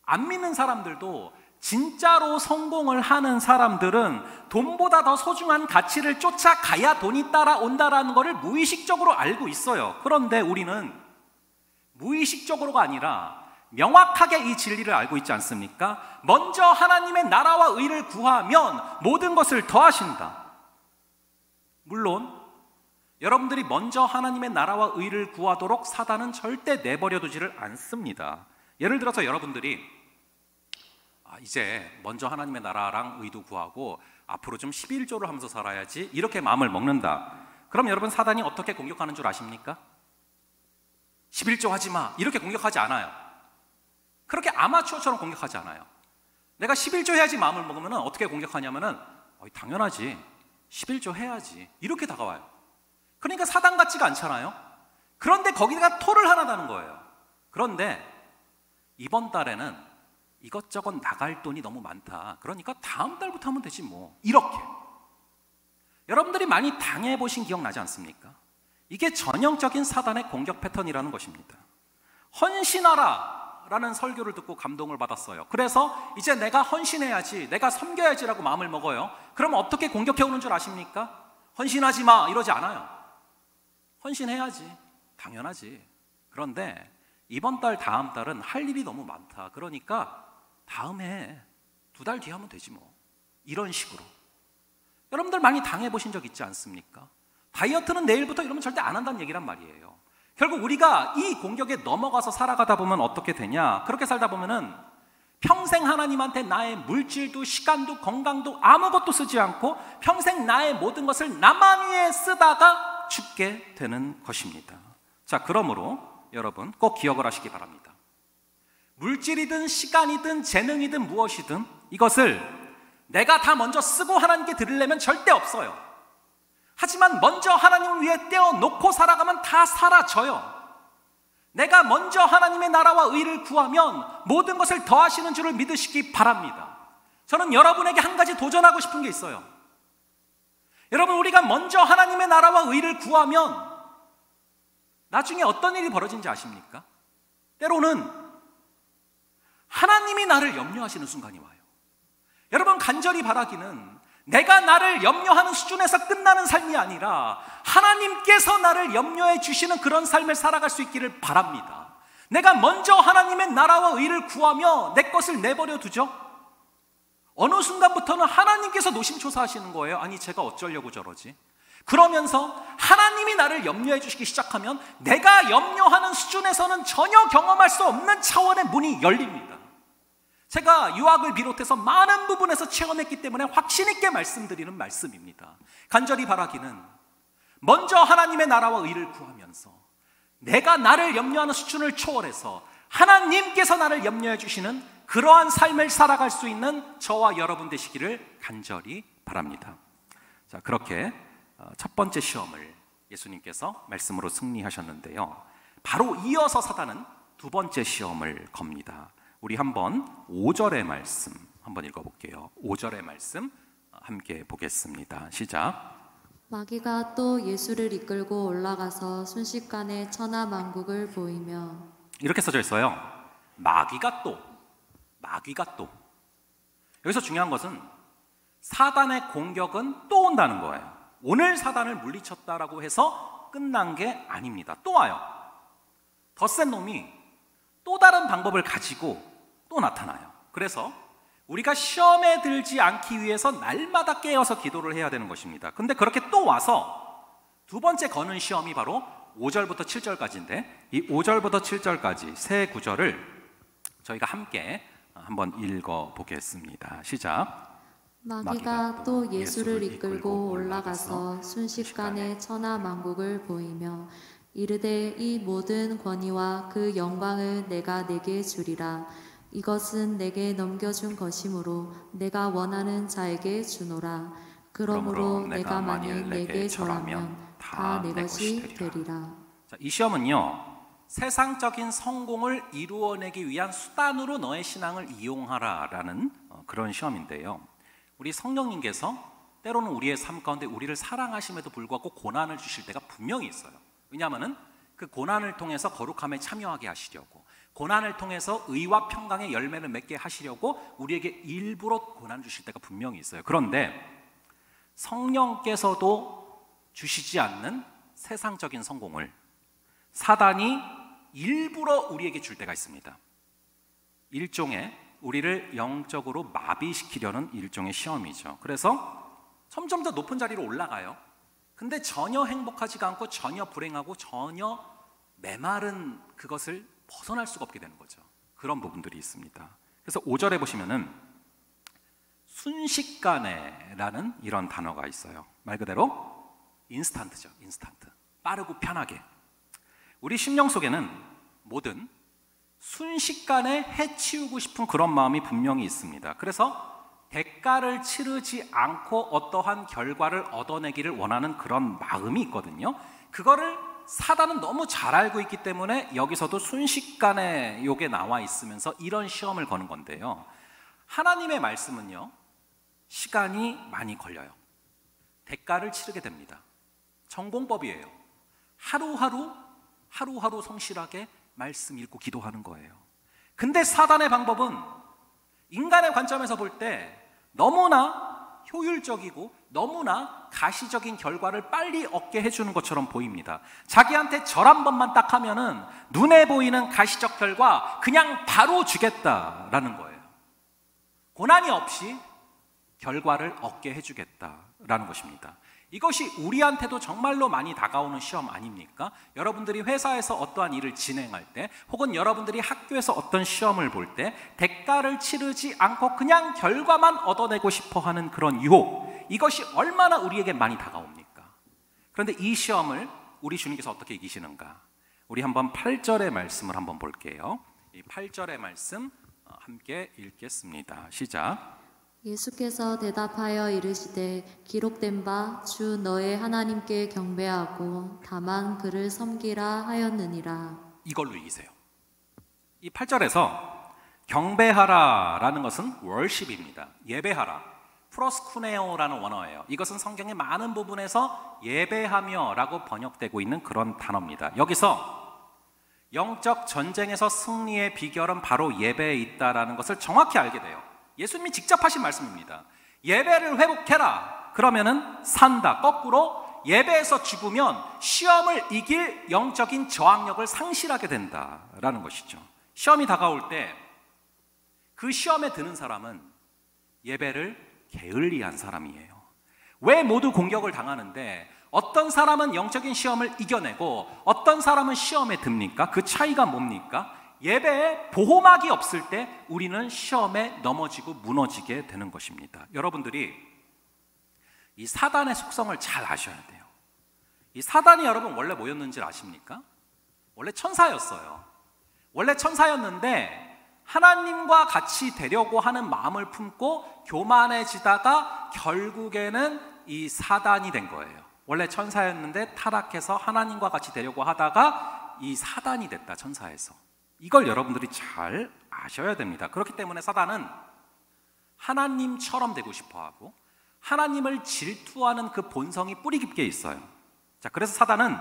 안 믿는 사람들도 진짜로 성공을 하는 사람들은 돈보다 더 소중한 가치를 쫓아가야 돈이 따라온다라는 것을 무의식적으로 알고 있어요. 그런데 우리는 무의식적으로가 아니라 명확하게 이 진리를 알고 있지 않습니까? 먼저 하나님의 나라와 의를 구하면 모든 것을 더하신다. 물론 여러분들이 먼저 하나님의 나라와 의를 구하도록 사단은 절대 내버려두지를 않습니다. 예를 들어서 여러분들이 이제 먼저 하나님의 나라랑 의도 구하고 앞으로 좀 11조를 하면서 살아야지 이렇게 마음을 먹는다. 그럼 여러분 사단이 어떻게 공격하는 줄 아십니까? 11조 하지 마 이렇게 공격하지 않아요. 그렇게 아마추어처럼 공격하지 않아요. 내가 11조 해야지 마음을 먹으면 어떻게 공격하냐면은 당연하지 11조 해야지 이렇게 다가와요. 그러니까 사단 같지가 않잖아요. 그런데 거기다가 토를 하나 다는 거예요. 그런데 이번 달에는 이것저것 나갈 돈이 너무 많다. 그러니까 다음 달부터 하면 되지 뭐. 이렇게. 여러분들이 많이 당해보신 기억 나지 않습니까? 이게 전형적인 사단의 공격 패턴이라는 것입니다. 헌신하라 라는 설교를 듣고 감동을 받았어요. 그래서 이제 내가 헌신해야지, 내가 섬겨야지라고 마음을 먹어요. 그러면 어떻게 공격해오는 줄 아십니까? 헌신하지 마 이러지 않아요. 헌신해야지, 당연하지. 그런데 이번 달 다음 달은 할 일이 너무 많다. 그러니까 다음에 2달 뒤에 하면 되지 뭐. 이런 식으로. 여러분들 많이 당해보신 적 있지 않습니까? 다이어트는 내일부터 이러면 절대 안 한다는 얘기란 말이에요. 결국 우리가 이 공격에 넘어가서 살아가다 보면 어떻게 되냐? 그렇게 살다 보면은 평생 하나님한테 나의 물질도 시간도 건강도 아무것도 쓰지 않고 평생 나의 모든 것을 나만 위해 쓰다가 죽게 되는 것입니다. 자, 그러므로 여러분 꼭 기억을 하시기 바랍니다. 물질이든 시간이든 재능이든 무엇이든 이것을 내가 다 먼저 쓰고 하나님께 드리려면 절대 없어요. 하지만 먼저 하나님을 위해 떼어놓고 살아가면 다 사라져요. 내가 먼저 하나님의 나라와 의를 구하면 모든 것을 더하시는 줄을 믿으시기 바랍니다. 저는 여러분에게 한 가지 도전하고 싶은 게 있어요. 여러분, 우리가 먼저 하나님의 나라와 의를 구하면 나중에 어떤 일이 벌어진지 아십니까? 때로는 하나님이 나를 염려하시는 순간이 와요. 여러분, 간절히 바라기는 내가 나를 염려하는 수준에서 끝나는 삶이 아니라 하나님께서 나를 염려해 주시는 그런 삶을 살아갈 수 있기를 바랍니다. 내가 먼저 하나님의 나라와 의를 구하며 내 것을 내버려 두죠. 어느 순간부터는 하나님께서 노심초사하시는 거예요. 아니, 제가 어쩌려고 저러지? 그러면서 하나님이 나를 염려해 주시기 시작하면 내가 염려하는 수준에서는 전혀 경험할 수 없는 차원의 문이 열립니다. 제가 유학을 비롯해서 많은 부분에서 체험했기 때문에 확신 있게 말씀드리는 말씀입니다. 간절히 바라기는 먼저 하나님의 나라와 의를 구하면서 내가 나를 염려하는 수준을 초월해서 하나님께서 나를 염려해 주시는 그러한 삶을 살아갈 수 있는 저와 여러분 되시기를 간절히 바랍니다. 자, 그렇게 첫 번째 시험을 예수님께서 말씀으로 승리하셨는데요. 바로 이어서 사단은 두 번째 시험을 겁니다. 우리 한번 5절의 말씀 한번 읽어볼게요. 5절의 말씀 함께 보겠습니다. 시작. 마귀가 또 예수를 이끌고 올라가서 순식간에 천하만국을 보이며. 이렇게 써져 있어요. 마귀가 또. 여기서 중요한 것은 사단의 공격은 또 온다는 거예요. 오늘 사단을 물리쳤다라고 해서 끝난 게 아닙니다. 또 와요. 더 센 놈이 또 다른 방법을 가지고 또 나타나요. 그래서 우리가 시험에 들지 않기 위해서 날마다 깨어서 기도를 해야 되는 것입니다. 근데 그렇게 또 와서 두 번째 거는 시험이 바로 5절부터 7절까지인데 이 5절부터 7절까지 세 구절을 저희가 함께 한번 읽어보겠습니다. 시작. 마귀가 또 예수를 이끌고 올라가서 순식간에 천하만국을 보이며 이르되 이 모든 권위와 그 영광을 내가 내게 주리라. 이것은 내게 넘겨준 것이므로 내가 원하는 자에게 주노라. 그러므로 내가 만일 내게 절하면 다 내 것이 되리라. 자, 이 시험은요, 세상적인 성공을 이루어내기 위한 수단으로 너의 신앙을 이용하라라는 그런 시험인데요. 우리 성령님께서 때로는 우리의 삶 가운데 우리를 사랑하심에도 불구하고 고난을 주실 때가 분명히 있어요. 왜냐하면 그 고난을 통해서 거룩함에 참여하게 하시려고, 고난을 통해서 의와 평강의 열매를 맺게 하시려고 우리에게 일부러 고난을 주실 때가 분명히 있어요. 그런데 성령께서도 주시지 않는 세상적인 성공을 사단이 일부러 우리에게 줄 때가 있습니다. 일종의 우리를 영적으로 마비시키려는 일종의 시험이죠. 그래서 점점 더 높은 자리로 올라가요. 근데 전혀 행복하지가 않고 전혀 불행하고 전혀 메마른 그것을 벗어날 수가 없게 되는 거죠. 그런 부분들이 있습니다. 그래서 5절에 보시면은 순식간에라는 이런 단어가 있어요. 말 그대로 인스턴트죠. 인스턴트. 빠르고 편하게. 우리 심령 속에는 뭐든 순식간에 해치우고 싶은 그런 마음이 분명히 있습니다. 그래서 대가를 치르지 않고 어떠한 결과를 얻어내기를 원하는 그런 마음이 있거든요. 그거를 사단은 너무 잘 알고 있기 때문에 여기서도 순식간에 요게 나와 있으면서 이런 시험을 거는 건데요. 하나님의 말씀은요, 시간이 많이 걸려요. 대가를 치르게 됩니다. 전공법이에요. 하루하루 성실하게 말씀 읽고 기도하는 거예요. 근데 사단의 방법은 인간의 관점에서 볼 때 너무나 효율적이고 너무나 가시적인 결과를 빨리 얻게 해주는 것처럼 보입니다. 자기한테 절 한 번만 딱 하면은 눈에 보이는 가시적 결과 그냥 바로 주겠다라는 거예요. 고난이 없이 결과를 얻게 해주겠다라는 것입니다. 이것이 우리한테도 정말로 많이 다가오는 시험 아닙니까? 여러분들이 회사에서 어떠한 일을 진행할 때, 혹은 여러분들이 학교에서 어떤 시험을 볼 때 대가를 치르지 않고 그냥 결과만 얻어내고 싶어 하는 그런 유혹, 이것이 얼마나 우리에게 많이 다가옵니까? 그런데 이 시험을 우리 주님께서 어떻게 이기시는가? 우리 한번 8절의 말씀을 한번 볼게요. 이 8절의 말씀 함께 읽겠습니다. 시작. 예수께서 대답하여 이르시되 기록된 바 주 너의 하나님께 경배하고 다만 그를 섬기라 하였느니라. 이걸로 이기세요. 이 8절에서 경배하라라는 것은 worship입니다. 예배하라. 프로스쿠네오라는 원어예요. 이것은 성경의 많은 부분에서 예배하며라고 번역되고 있는 그런 단어입니다. 여기서 영적 전쟁에서 승리의 비결은 바로 예배에 있다라는 것을 정확히 알게 돼요. 예수님이 직접 하신 말씀입니다. 예배를 회복해라. 그러면은 산다. 거꾸로 예배에서 죽으면 시험을 이길 영적인 저항력을 상실하게 된다라는 것이죠. 시험이 다가올 때 그 시험에 드는 사람은 예배를 게을리한 사람이에요. 왜 모두 공격을 당하는데 어떤 사람은 영적인 시험을 이겨내고 어떤 사람은 시험에 듭니까? 그 차이가 뭡니까? 예배에 보호막이 없을 때 우리는 시험에 넘어지고 무너지게 되는 것입니다. 여러분들이 이 사단의 속성을 잘 아셔야 돼요. 이 사단이 여러분 원래 뭐였는지 아십니까? 원래 천사였어요. 원래 천사였는데 하나님과 같이 되려고 하는 마음을 품고 교만해지다가 결국에는 이 사단이 된 거예요. 원래 천사였는데 타락해서 하나님과 같이 되려고 하다가 이 사단이 됐다, 천사에서. 이걸 여러분들이 잘 아셔야 됩니다. 그렇기 때문에 사단은 하나님처럼 되고 싶어하고 하나님을 질투하는 그 본성이 뿌리 깊게 있어요. 자, 그래서 사단은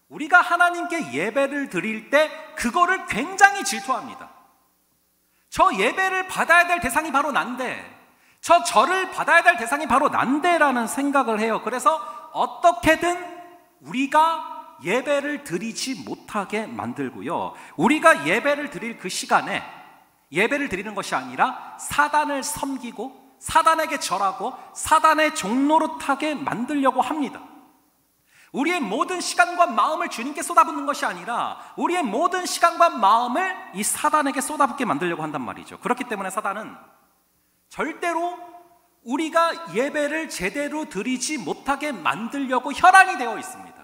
우리가 하나님께 예배를 드릴 때 그거를 굉장히 질투합니다. 저 예배를 받아야 될 대상이 바로 난데, 저 절을 받아야 될 대상이 바로 난데라는 생각을 해요. 그래서 어떻게든 우리가 예배를 드리지 못하게 만들고요, 우리가 예배를 드릴 그 시간에 예배를 드리는 것이 아니라 사단을 섬기고 사단에게 절하고 사단의 종노릇하게 만들려고 합니다. 우리의 모든 시간과 마음을 주님께 쏟아붓는 것이 아니라 우리의 모든 시간과 마음을 이 사단에게 쏟아붓게 만들려고 한단 말이죠. 그렇기 때문에 사단은 절대로 우리가 예배를 제대로 드리지 못하게 만들려고 혈안이 되어 있습니다.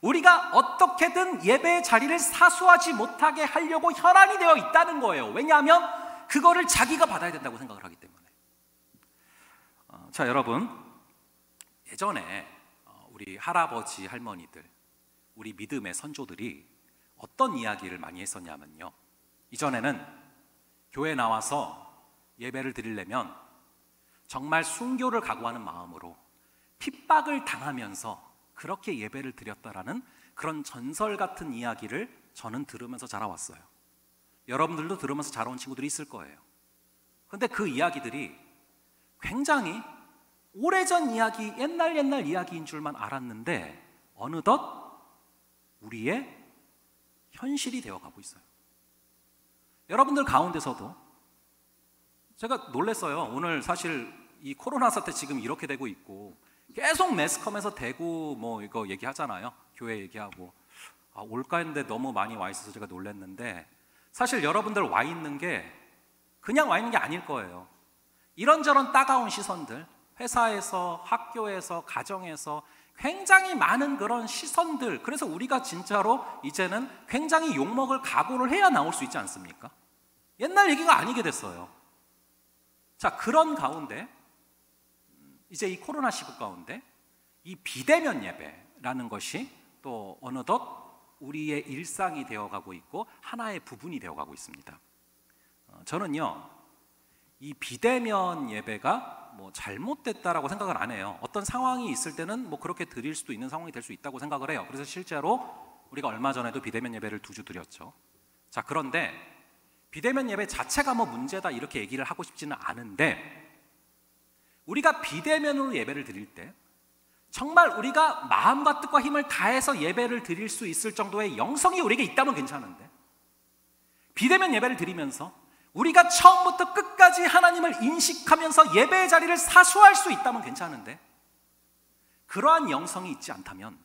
우리가 어떻게든 예배의 자리를 사수하지 못하게 하려고 혈안이 되어 있다는 거예요. 왜냐하면 그거를 자기가 받아야 된다고 생각을 하기 때문에. 자, 여러분, 예전에 우리 할아버지, 할머니들, 우리 믿음의 선조들이 어떤 이야기를 많이 했었냐면요, 이전에는 교회 나와서 예배를 드리려면 정말 순교를 각오하는 마음으로 핍박을 당하면서 그렇게 예배를 드렸다라는 그런 전설 같은 이야기를 저는 들으면서 자라왔어요. 여러분들도 들으면서 자라온 친구들이 있을 거예요. 그런데 그 이야기들이 굉장히 오래전 이야기, 옛날 이야기인 줄만 알았는데 어느덧 우리의 현실이 되어가고 있어요. 여러분들 가운데서도 제가 놀랐어요. 오늘 사실 이 코로나 사태 지금 이렇게 되고 있고 계속 매스컴에서 대구 뭐 이거 얘기하잖아요. 교회 얘기하고. 올까 했는데 너무 많이 와 있어서 제가 놀랐는데, 사실 여러분들 와 있는 게 그냥 와 있는 게 아닐 거예요. 이런저런 따가운 시선들, 회사에서, 학교에서, 가정에서 굉장히 많은 그런 시선들, 그래서 우리가 진짜로 이제는 굉장히 욕먹을 각오를 해야 나올 수 있지 않습니까? 옛날 얘기가 아니게 됐어요. 자, 그런 가운데 이제 이 코로나 시국 가운데 이 비대면 예배라는 것이 또 어느덧 우리의 일상이 되어가고 있고 하나의 부분이 되어가고 있습니다. 저는요, 이 비대면 예배가 뭐 잘못됐다라고 생각을 안 해요. 어떤 상황이 있을 때는 뭐 그렇게 드릴 수도 있는 상황이 될 수 있다고 생각을 해요. 그래서 실제로 우리가 얼마 전에도 비대면 예배를 2주 드렸죠. 자, 그런데 비대면 예배 자체가 뭐 문제다 이렇게 얘기를 하고 싶지는 않은데, 우리가 비대면으로 예배를 드릴 때 정말 우리가 마음과 뜻과 힘을 다해서 예배를 드릴 수 있을 정도의 영성이 우리에게 있다면 괜찮은데, 비대면 예배를 드리면서 우리가 처음부터 끝까지 하나님을 인식하면서 예배의 자리를 사수할 수 있다면 괜찮은데, 그러한 영성이 있지 않다면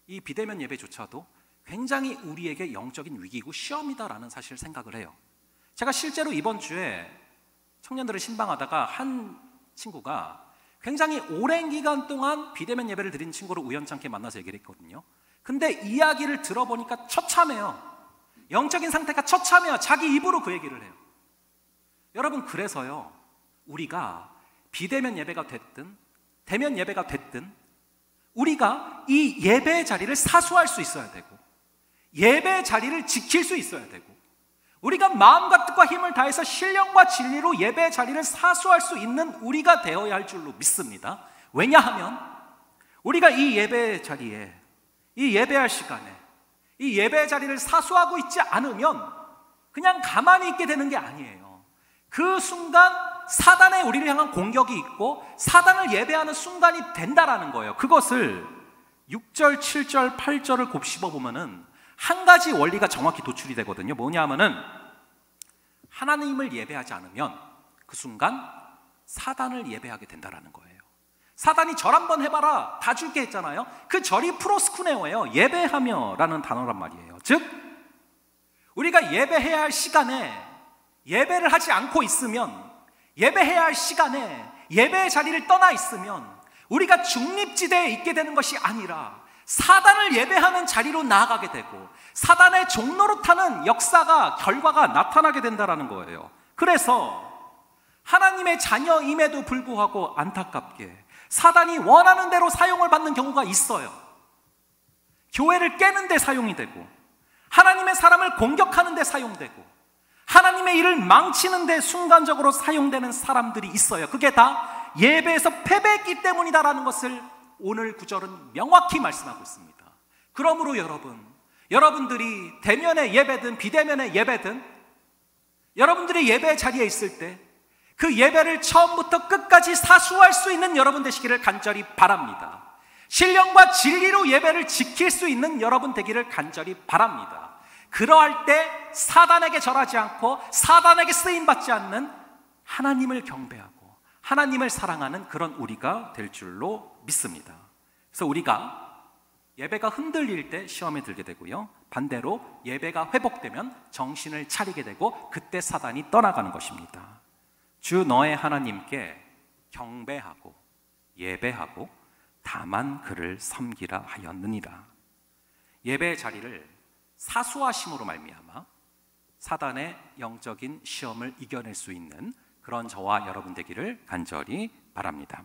이 비대면 예배조차도 굉장히 우리에게 영적인 위기이고 시험이다라는 사실을 생각을 해요. 제가 실제로 이번 주에 청년들을 신방하다가 한 친구가 굉장히 오랜 기간 동안 비대면 예배를 드린 친구를 우연찮게 만나서 얘기를 했거든요. 근데 이야기를 들어보니까 처참해요. 영적인 상태가 처참해요. 자기 입으로 그 얘기를 해요. 여러분, 그래서요, 우리가 비대면 예배가 됐든 대면 예배가 됐든 우리가 이 예배의 자리를 사수할 수 있어야 되고 예배의 자리를 지킬 수 있어야 되고, 우리가 마음과 뜻과 힘을 다해서 신령과 진리로 예배의 자리를 사수할 수 있는 우리가 되어야 할 줄로 믿습니다. 왜냐하면 우리가 이 예배의 자리에, 이 예배할 시간에 이 예배의 자리를 사수하고 있지 않으면 그냥 가만히 있게 되는 게 아니에요. 그 순간 사단의 우리를 향한 공격이 있고 사단을 예배하는 순간이 된다라는 거예요. 그것을 6절, 7절, 8절을 곱씹어 보면은 한 가지 원리가 정확히 도출이 되거든요. 뭐냐 하면은 하나님을 예배하지 않으면 그 순간 사단을 예배하게 된다라는 거예요. 사단이 절 한번 해봐라 다 줄게 했잖아요. 그 절이 프로스쿠네오예요. 예배하며 라는 단어란 말이에요. 즉 우리가 예배해야 할 시간에 예배를 하지 않고 있으면, 예배해야 할 시간에 예배의 자리를 떠나 있으면 우리가 중립지대에 있게 되는 것이 아니라 사단을 예배하는 자리로 나아가게 되고 사단의 종로로 타는 역사가, 결과가 나타나게 된다는 거예요. 그래서 하나님의 자녀임에도 불구하고 안타깝게 사단이 원하는 대로 사용을 받는 경우가 있어요. 교회를 깨는 데 사용이 되고 하나님의 사람을 공격하는 데 사용되고 하나님의 일을 망치는 데 순간적으로 사용되는 사람들이 있어요. 그게 다 예배에서 패배했기 때문이다라는 것을 오늘 구절은 명확히 말씀하고 있습니다. 그러므로 여러분들이 대면의 예배든 비대면의 예배든 여러분들이 예배의 자리에 있을 때 그 예배를 처음부터 끝까지 사수할 수 있는 여러분 되시기를 간절히 바랍니다. 신령과 진리로 예배를 지킬 수 있는 여러분 되기를 간절히 바랍니다. 그러할 때 사단에게 절하지 않고 사단에게 쓰임받지 않는 하나님을 경배하고 하나님을 사랑하는 그런 우리가 될 줄로 믿습니다. 그래서 우리가 예배가 흔들릴 때 시험에 들게 되고요, 반대로 예배가 회복되면 정신을 차리게 되고 그때 사단이 떠나가는 것입니다. 주 너의 하나님께 경배하고 예배하고 다만 그를 섬기라 하였느니라. 예배의 자리를 사수하심으로 말미암아 사단의 영적인 시험을 이겨낼 수 있는 그런 저와 여러분 되기를 간절히 바랍니다.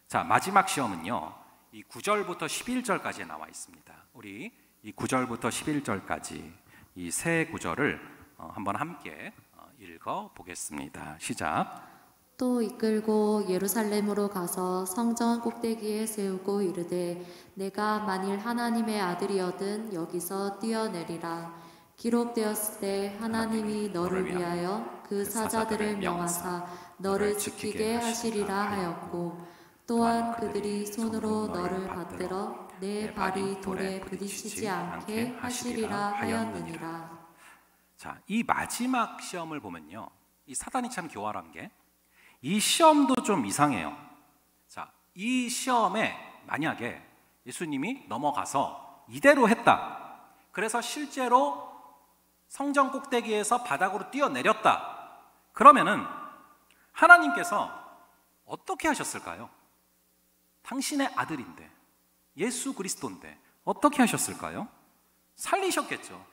자, 마지막 시험은요, 이 9절부터 11절까지에 나와 있습니다. 우리 이 9절부터 11절까지 이 세 구절을 한번 함께 읽어 보겠습니다. 시작. 또 이끌고 예루살렘으로 가서 성전 꼭대기에 세우고 이르되 내가 만일 하나님의 아들이거든 여기서 뛰어내리라. 기록되었을 때 하나님이 너를 위하여 그 사자들을 명하사 너를 지키게 하시리라 하였고, 또한 그들이 손으로 너를 받들어 내 발이 돌에 부딪히지 않게 하시리라 하였느니라. 자, 이 마지막 시험을 보면요, 이 사단이 참 교활한 게 이 시험도 좀 이상해요. 자, 이 시험에 만약에 예수님이 넘어가서 이대로 했다, 그래서 실제로 성전 꼭대기에서 바닥으로 뛰어내렸다, 그러면은 하나님께서 어떻게 하셨을까요? 당신의 아들인데 예수 그리스도인데 어떻게 하셨을까요? 살리셨겠죠.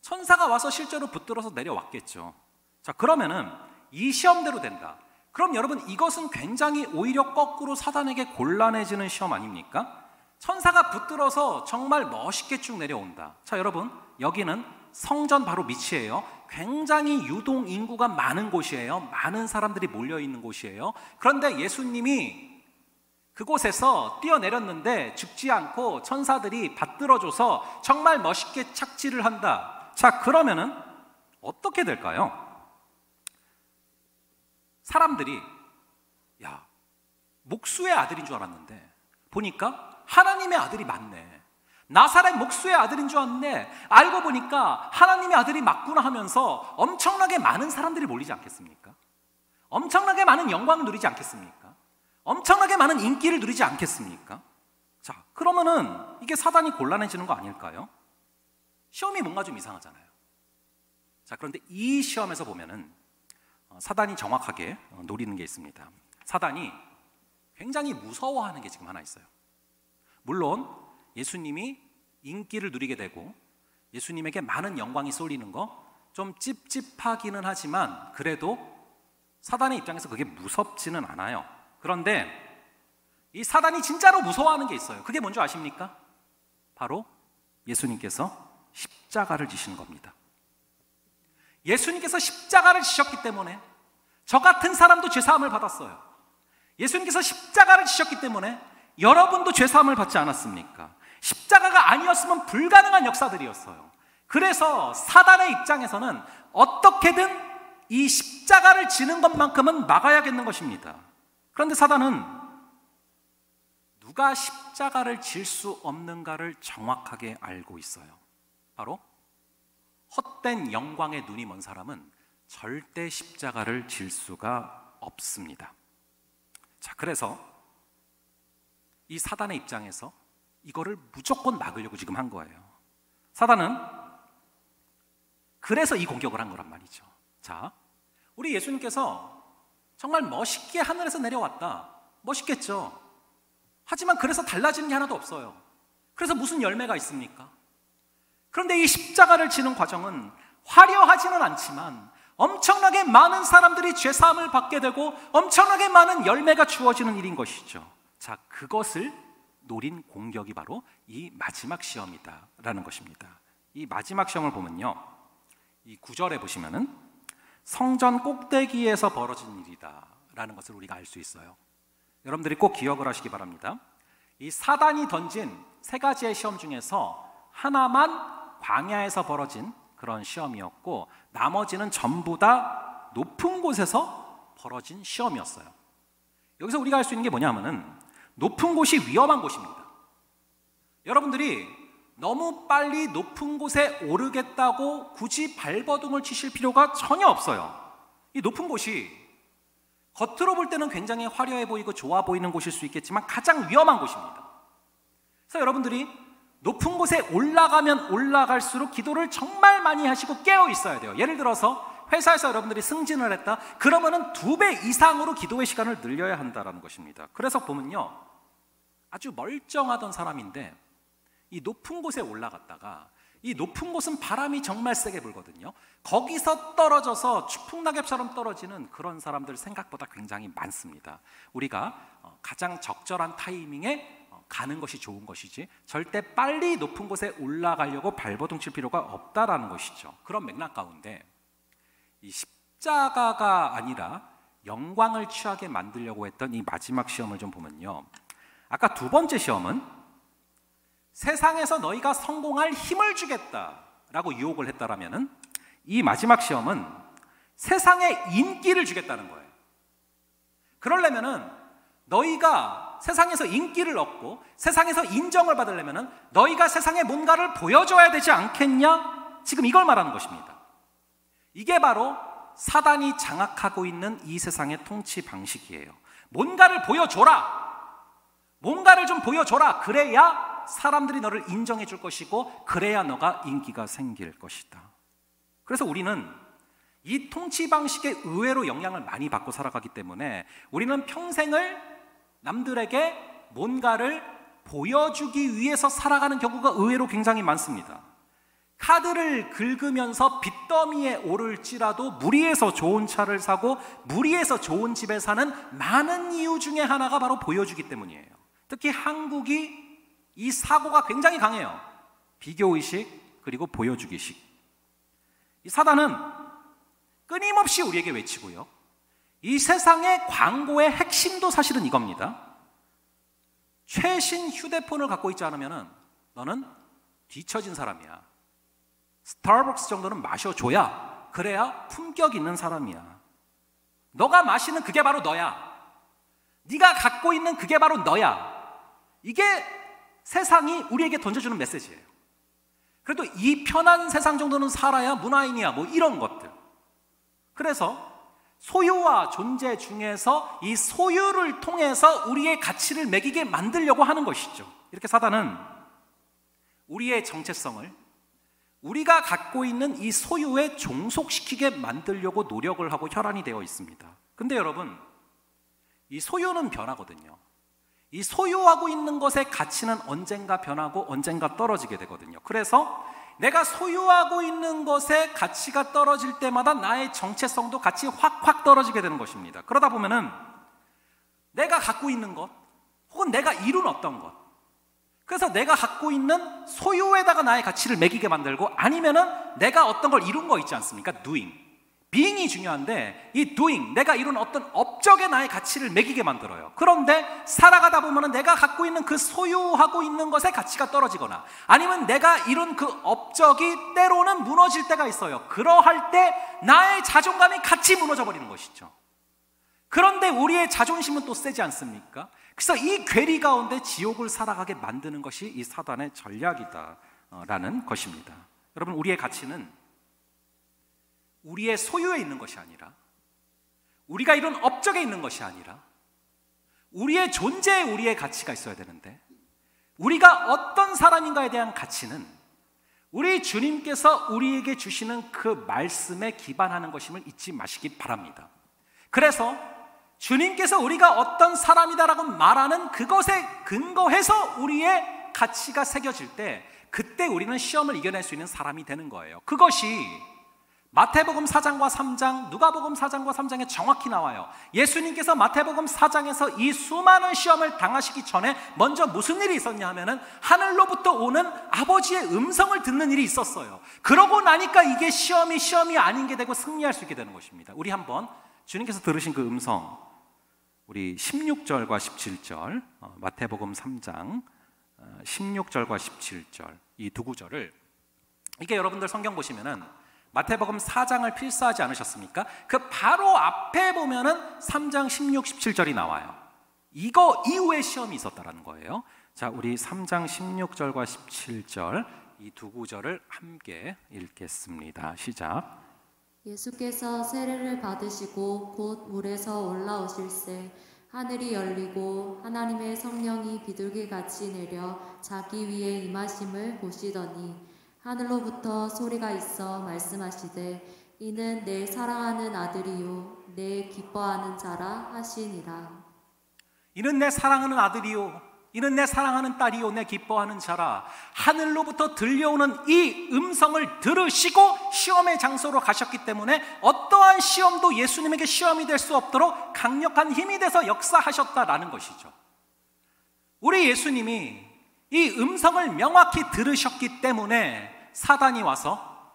천사가 와서 실제로 붙들어서 내려왔겠죠. 자, 그러면은 이 시험대로 된다. 그럼 여러분, 이것은 굉장히 오히려 거꾸로 사단에게 곤란해지는 시험 아닙니까? 천사가 붙들어서 정말 멋있게 쭉 내려온다. 자, 여러분, 여기는 성전 바로 밑이에요. 굉장히 유동 인구가 많은 곳이에요. 많은 사람들이 몰려있는 곳이에요. 그런데 예수님이 그곳에서 뛰어내렸는데 죽지 않고 천사들이 받들어줘서 정말 멋있게 착지를 한다. 자, 그러면은 어떻게 될까요? 사람들이 야, 목수의 아들인 줄 알았는데 보니까 하나님의 아들이 맞네. 나사렛 목수의 아들인 줄 알았는데 알고 보니까 하나님의 아들이 맞구나 하면서 엄청나게 많은 사람들이 몰리지 않겠습니까? 엄청나게 많은 영광을 누리지 않겠습니까? 엄청나게 많은 인기를 누리지 않겠습니까? 자, 그러면은 이게 사단이 곤란해지는 거 아닐까요? 시험이 뭔가 좀 이상하잖아요. 자, 그런데 이 시험에서 보면은 사단이 정확하게 노리는 게 있습니다. 사단이 굉장히 무서워하는 게 지금 하나 있어요. 물론 예수님이 인기를 누리게 되고 예수님에게 많은 영광이 쏠리는 거 좀 찝찝하기는 하지만 그래도 사단의 입장에서 그게 무섭지는 않아요. 그런데 이 사단이 진짜로 무서워하는 게 있어요. 그게 뭔지 아십니까? 바로 예수님께서 십자가를 지시는 겁니다. 예수님께서 십자가를 지셨기 때문에 저 같은 사람도 죄사함을 받았어요. 예수님께서 십자가를 지셨기 때문에 여러분도 죄사함을 받지 않았습니까? 십자가가 아니었으면 불가능한 역사들이었어요. 그래서 사단의 입장에서는 어떻게든 이 십자가를 지는 것만큼은 막아야겠는 것입니다. 그런데 사단은 누가 십자가를 질 수 없는가를 정확하게 알고 있어요. 바로 헛된 영광에 눈이 먼 사람은 절대 십자가를 질 수가 없습니다. 자, 그래서 이 사단의 입장에서 이거를 무조건 막으려고 지금 한 거예요. 사단은 그래서 이 공격을 한 거란 말이죠. 자, 우리 예수님께서 정말 멋있게 하늘에서 내려왔다. 멋있겠죠. 하지만 그래서 달라지는 게 하나도 없어요. 그래서 무슨 열매가 있습니까? 그런데 이 십자가를 지는 과정은 화려하지는 않지만 엄청나게 많은 사람들이 죄사함을 받게 되고 엄청나게 많은 열매가 주어지는 일인 것이죠. 자, 그것을 노린 공격이 바로 이 마지막 시험이다라는 것입니다. 이 마지막 시험을 보면요, 이 9절에 보시면은 성전 꼭대기에서 벌어진 일이다라는 것을 우리가 알 수 있어요. 여러분들이 꼭 기억을 하시기 바랍니다. 이 사단이 던진 세 가지의 시험 중에서 하나만 광야에서 벌어진 그런 시험이었고 나머지는 전부 다 높은 곳에서 벌어진 시험이었어요. 여기서 우리가 알 수 있는 게 뭐냐면은 높은 곳이 위험한 곳입니다. 여러분들이 너무 빨리 높은 곳에 오르겠다고 굳이 발버둥을 치실 필요가 전혀 없어요. 이 높은 곳이 겉으로 볼 때는 굉장히 화려해 보이고 좋아 보이는 곳일 수 있겠지만 가장 위험한 곳입니다. 그래서 여러분들이 높은 곳에 올라가면 올라갈수록 기도를 정말 많이 하시고 깨어 있어야 돼요. 예를 들어서 회사에서 여러분들이 승진을 했다. 그러면은 2배 이상으로 기도의 시간을 늘려야 한다는 것입니다. 그래서 보면요, 아주 멀쩡하던 사람인데 이 높은 곳에 올라갔다가 이 높은 곳은 바람이 정말 세게 불거든요. 거기서 떨어져서 추풍낙엽처럼 떨어지는 그런 사람들 생각보다 굉장히 많습니다. 우리가 가장 적절한 타이밍에 가는 것이 좋은 것이지 절대 빨리 높은 곳에 올라가려고 발버둥 칠 필요가 없다라는 것이죠. 그런 맥락 가운데 이 십자가가 아니라 영광을 취하게 만들려고 했던 이 마지막 시험을 좀 보면요, 아까 두 번째 시험은 세상에서 너희가 성공할 힘을 주겠다라고 유혹을 했다라면은 이 마지막 시험은 세상에 인기를 주겠다는 거예요. 그러려면은 너희가 세상에서 인기를 얻고 세상에서 인정을 받으려면은 너희가 세상에 뭔가를 보여줘야 되지 않겠냐? 지금 이걸 말하는 것입니다. 이게 바로 사단이 장악하고 있는 이 세상의 통치 방식이에요. 뭔가를 보여줘라. 뭔가를 좀 보여줘라. 그래야 사람들이 너를 인정해 줄 것이고 그래야 너가 인기가 생길 것이다. 그래서 우리는 이 통치 방식에 의외로 영향을 많이 받고 살아가기 때문에 우리는 평생을 남들에게 뭔가를 보여주기 위해서 살아가는 경우가 의외로 굉장히 많습니다. 카드를 긁으면서 빚더미에 오를지라도 무리해서 좋은 차를 사고 무리해서 좋은 집에 사는 많은 이유 중에 하나가 바로 보여주기 때문이에요. 특히 한국이 이 사고가 굉장히 강해요. 비교의식 그리고 보여주기식. 이 사단은 끊임없이 우리에게 외치고요, 이 세상의 광고의 핵심도 사실은 이겁니다. 최신 휴대폰을 갖고 있지 않으면 너는 뒤처진 사람이야. 스타벅스 정도는 마셔줘야 그래야 품격 있는 사람이야. 너가 마시는 그게 바로 너야. 네가 갖고 있는 그게 바로 너야. 이게 세상이 우리에게 던져주는 메시지예요. 그래도 이 편한 세상 정도는 살아야 문화인이야, 뭐 이런 것들. 그래서 소유와 존재 중에서 이 소유를 통해서 우리의 가치를 매기게 만들려고 하는 것이죠. 이렇게 사단은 우리의 정체성을 우리가 갖고 있는 이 소유에 종속시키게 만들려고 노력을 하고 혈안이 되어 있습니다. 근데 여러분, 이 소유는 변하거든요. 이 소유하고 있는 것의 가치는 언젠가 변하고 언젠가 떨어지게 되거든요. 그래서 내가 소유하고 있는 것의 가치가 떨어질 때마다 나의 정체성도 같이 확 떨어지게 되는 것입니다. 그러다 보면은 내가 갖고 있는 것 혹은 내가 이룬 어떤 것, 그래서 내가 갖고 있는 소유에다가 나의 가치를 매기게 만들고, 아니면은 내가 어떤 걸 이룬 거 있지 않습니까? doing, being이 중요한데 이 doing, 내가 이룬 어떤 업적에 나의 가치를 매기게 만들어요. 그런데 살아가다 보면은 내가 갖고 있는 그 소유하고 있는 것의 가치가 떨어지거나 아니면 내가 이룬 그 업적이 때로는 무너질 때가 있어요. 그러할 때 나의 자존감이 같이 무너져 버리는 것이죠. 그런데 우리의 자존심은 또 세지 않습니까? 그래서 이 괴리 가운데 지옥을 살아가게 만드는 것이 이 사단의 전략이다라는 것입니다. 여러분, 우리의 가치는 우리의 소유에 있는 것이 아니라, 우리가 이룬 업적에 있는 것이 아니라 우리의 존재에 우리의 가치가 있어야 되는데, 우리가 어떤 사람인가에 대한 가치는 우리 주님께서 우리에게 주시는 그 말씀에 기반하는 것임을 잊지 마시기 바랍니다. 그래서 주님께서 우리가 어떤 사람이다라고 말하는 그것에 근거해서 우리의 가치가 새겨질 때, 그때 우리는 시험을 이겨낼 수 있는 사람이 되는 거예요. 그것이 마태복음 4장과 3장, 누가복음 4장과 3장에 정확히 나와요. 예수님께서 마태복음 4장에서 이 수많은 시험을 당하시기 전에 먼저 무슨 일이 있었냐 하면은 하늘로부터 오는 아버지의 음성을 듣는 일이 있었어요. 그러고 나니까 이게 시험이 아닌 게 되고 승리할 수 있게 되는 것입니다. 우리 한번 주님께서 들으신 그 음성, 우리 16절과 17절, 마태복음 3장 16절과 17절, 이 두 구절을, 이게 여러분들 성경 보시면은 마태복음 4장을 필사하지 않으셨습니까? 그 바로 앞에 보면은 3장 16, 17절이 나와요. 이거 이후에 시험이 있었다라는 거예요. 자, 우리 3장 16절과 17절 이 두 구절을 함께 읽겠습니다. 시작. 예수께서 세례를 받으시고 곧 물에서 올라오실새 하늘이 열리고 하나님의 성령이 비둘기같이 내려 자기 위에 임하심을 보시더니 하늘로부터 소리가 있어 말씀하시되 이는 내 사랑하는 아들이요 내 기뻐하는 자라 하시니라. 이는 내 사랑하는 아들이요 이는 내 사랑하는 딸이요 내 기뻐하는 자라. 하늘로부터 들려오는 이 음성을 들으시고 시험의 장소로 가셨기 때문에 어떠한 시험도 예수님에게 시험이 될 수 없도록 강력한 힘이 돼서 역사하셨다라는 것이죠. 우리 예수님이 이 음성을 명확히 들으셨기 때문에 사단이 와서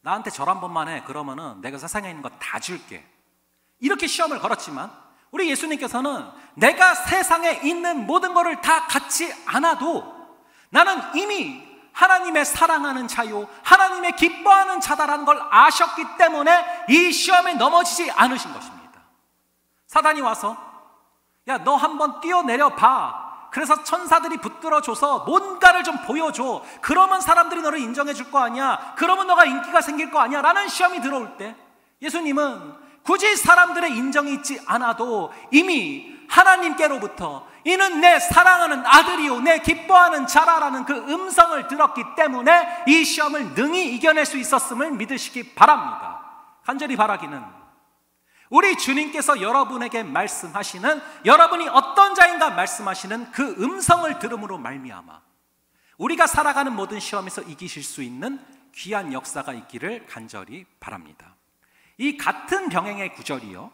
나한테 절 한 번만 해, 그러면은 내가 세상에 있는 거 다 줄게, 이렇게 시험을 걸었지만 우리 예수님께서는 내가 세상에 있는 모든 것을 다 갖지 않아도 나는 이미 하나님의 사랑하는 자요 하나님의 기뻐하는 자다라는 걸 아셨기 때문에 이 시험에 넘어지지 않으신 것입니다. 사단이 와서 야, 너 한번 뛰어내려 봐, 그래서 천사들이 붙들어줘서 뭔가를 좀 보여줘, 그러면 사람들이 너를 인정해 줄 거 아니야, 그러면 너가 인기가 생길 거 아니야 라는 시험이 들어올 때 예수님은 굳이 사람들의 인정이 있지 않아도 이미 하나님께로부터 이는 내 사랑하는 아들이요 내 기뻐하는 자라라는 그 음성을 들었기 때문에 이 시험을 능히 이겨낼 수 있었음을 믿으시기 바랍니다. 간절히 바라기는 우리 주님께서 여러분에게 말씀하시는, 여러분이 어떤 자인가 말씀하시는 그 음성을 들음으로 말미암아 우리가 살아가는 모든 시험에서 이기실 수 있는 귀한 역사가 있기를 간절히 바랍니다. 이 같은 병행의 구절이요,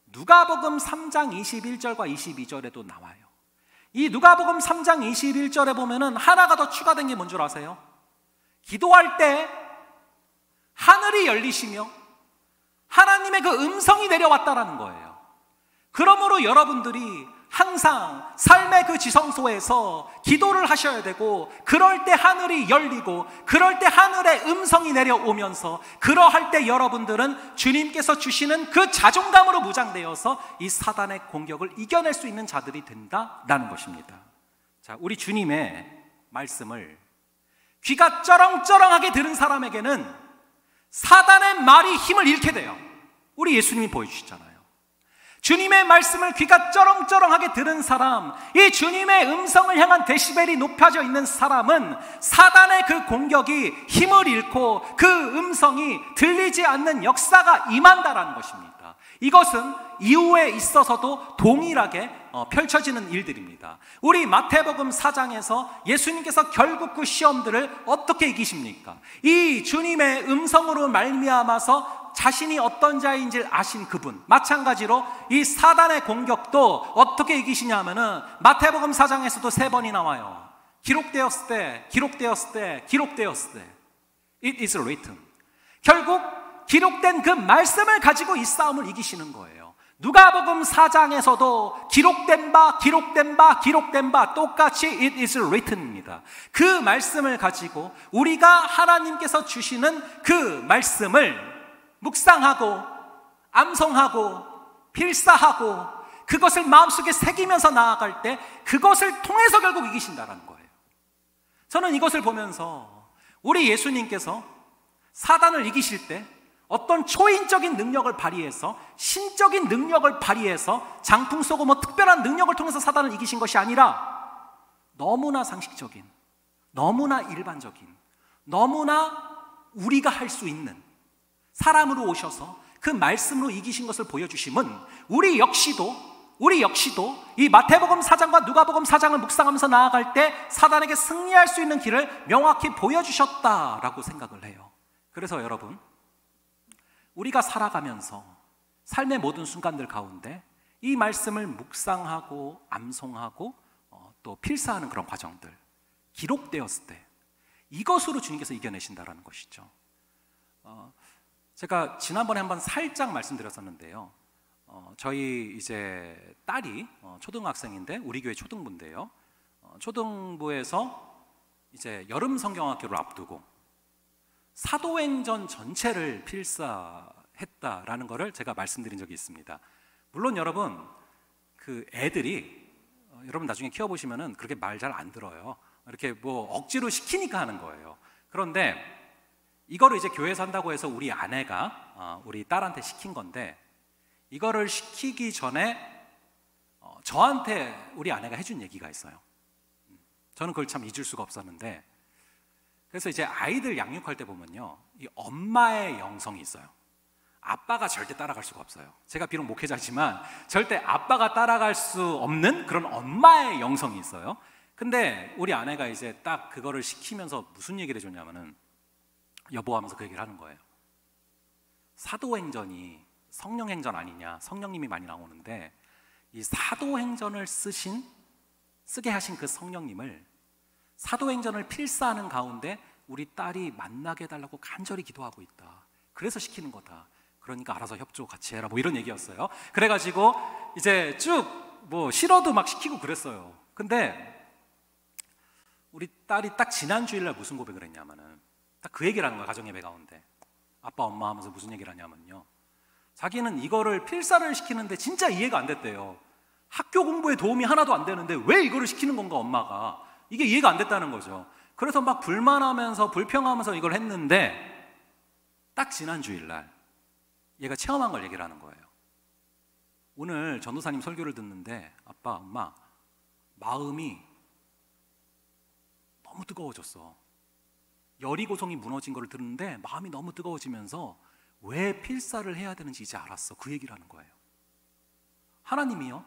누가복음 3장 21절과 22절에도 나와요. 이 누가복음 3장 21절에 보면은 하나가 더 추가된 게 뭔 줄 아세요? 기도할 때 하늘이 열리시며 하나님의 그 음성이 내려왔다라는 거예요. 그러므로 여러분들이 항상 삶의 그 지성소에서 기도를 하셔야 되고, 그럴 때 하늘이 열리고, 그럴 때 하늘의 음성이 내려오면서, 그러할 때 여러분들은 주님께서 주시는 그 자존감으로 무장되어서 이 사단의 공격을 이겨낼 수 있는 자들이 된다라는 것입니다. 자, 우리 주님의 말씀을 귀가 쩌렁쩌렁하게 들은 사람에게는 사단의 말이 힘을 잃게 돼요. 우리 예수님이 보여주시잖아요. 주님의 말씀을 귀가 쩌렁쩌렁하게 들은 사람, 이 주님의 음성을 향한 데시벨이 높아져 있는 사람은 사단의 그 공격이 힘을 잃고 그 음성이 들리지 않는 역사가 임한다라는 것입니다. 이것은 이후에 있어서도 동일하게 펼쳐지는 일들입니다. 우리 마태복음 4장에서 예수님께서 결국 그 시험들을 어떻게 이기십니까? 이 주님의 음성으로 말미암아서 자신이 어떤 자인지를 아신 그분, 마찬가지로 이 사단의 공격도 어떻게 이기시냐면은 마태복음 4장에서도 3번이 나와요. 기록되었을 때, 기록되었을 때, 기록되었을 때. It is written. 결국 기록된 그 말씀을 가지고 이 싸움을 이기시는 거예요. 누가복음 4장에서도 기록된 바, 기록된 바, 기록된 바, 똑같이 It is written입니다. 그 말씀을 가지고 우리가 하나님께서 주시는 그 말씀을 묵상하고 암송하고 필사하고 그것을 마음속에 새기면서 나아갈 때 그것을 통해서 결국 이기신다는 거예요. 저는 이것을 보면서 우리 예수님께서 사단을 이기실 때 어떤 초인적인 능력을 발휘해서, 신적인 능력을 발휘해서 장풍 쏘고 뭐 특별한 능력을 통해서 사단을 이기신 것이 아니라 너무나 상식적인, 너무나 일반적인, 너무나 우리가 할 수 있는 사람으로 오셔서 그 말씀으로 이기신 것을 보여주심은 우리 역시도 이 마태복음 4장과 누가복음 4장을 묵상하면서 나아갈 때 사단에게 승리할 수 있는 길을 명확히 보여주셨다라고 생각을 해요. 그래서 여러분, 우리가 살아가면서 삶의 모든 순간들 가운데 이 말씀을 묵상하고 암송하고 또 필사하는 그런 과정들, 기록되었을 때 이것으로 주님께서 이겨내신다라는 것이죠. 제가 지난번에 한번 살짝 말씀드렸었는데요. 저희 이제 딸이 초등학생인데 우리 교회 초등부인데요. 초등부에서 이제 여름 성경학교를 앞두고 사도행전 전체를 필사했다라는 것을 제가 말씀드린 적이 있습니다. 물론 여러분, 그 애들이 여러분 나중에 키워보시면은 그렇게 말 잘 안 들어요. 이렇게 뭐 억지로 시키니까 하는 거예요. 그런데 이거를 이제 교회에서 한다고 해서 우리 아내가 우리 딸한테 시킨 건데, 이거를 시키기 전에 저한테 우리 아내가 해준 얘기가 있어요. 저는 그걸 참 잊을 수가 없었는데, 그래서 이제 아이들 양육할 때 보면요, 이 엄마의 영성이 있어요. 아빠가 절대 따라갈 수가 없어요. 제가 비록 목회자지만 절대 아빠가 따라갈 수 없는 그런 엄마의 영성이 있어요. 근데 우리 아내가 이제 딱 그거를 시키면서 무슨 얘기를 해줬냐면은, 여보 하면서 그 얘기를 하는 거예요. 사도행전이 성령행전 아니냐, 성령님이 많이 나오는데 이 사도행전을 쓰게 하신 그 성령님을 사도행전을 필사하는 가운데 우리 딸이 만나게 해달라고 간절히 기도하고 있다. 그래서 시키는 거다. 그러니까 알아서 협조 같이 해라, 뭐 이런 얘기였어요. 그래가지고 이제 쭉 뭐 싫어도 막 시키고 그랬어요. 근데 우리 딸이 딱 지난 주일날 무슨 고백을 했냐면은 딱 그 얘기를 하는 거야. 가정예배 가운데 아빠 엄마 하면서 무슨 얘기를 하냐면요, 자기는 이거를 필사를 시키는데 진짜 이해가 안 됐대요. 학교 공부에 도움이 하나도 안 되는데 왜 이거를 시키는 건가, 엄마가. 이게 이해가 안 됐다는 거죠. 그래서 막 불만하면서 불평하면서 이걸 했는데 딱 지난 주일날 얘가 체험한 걸 얘기를 하는 거예요. 오늘 전도사님 설교를 듣는데 아빠 엄마 마음이 너무 뜨거워졌어. 여리고성이 무너진 걸 들었는데 마음이 너무 뜨거워지면서 왜 필사를 해야 되는지 이제 알았어. 그 얘기를 하는 거예요. 하나님이요,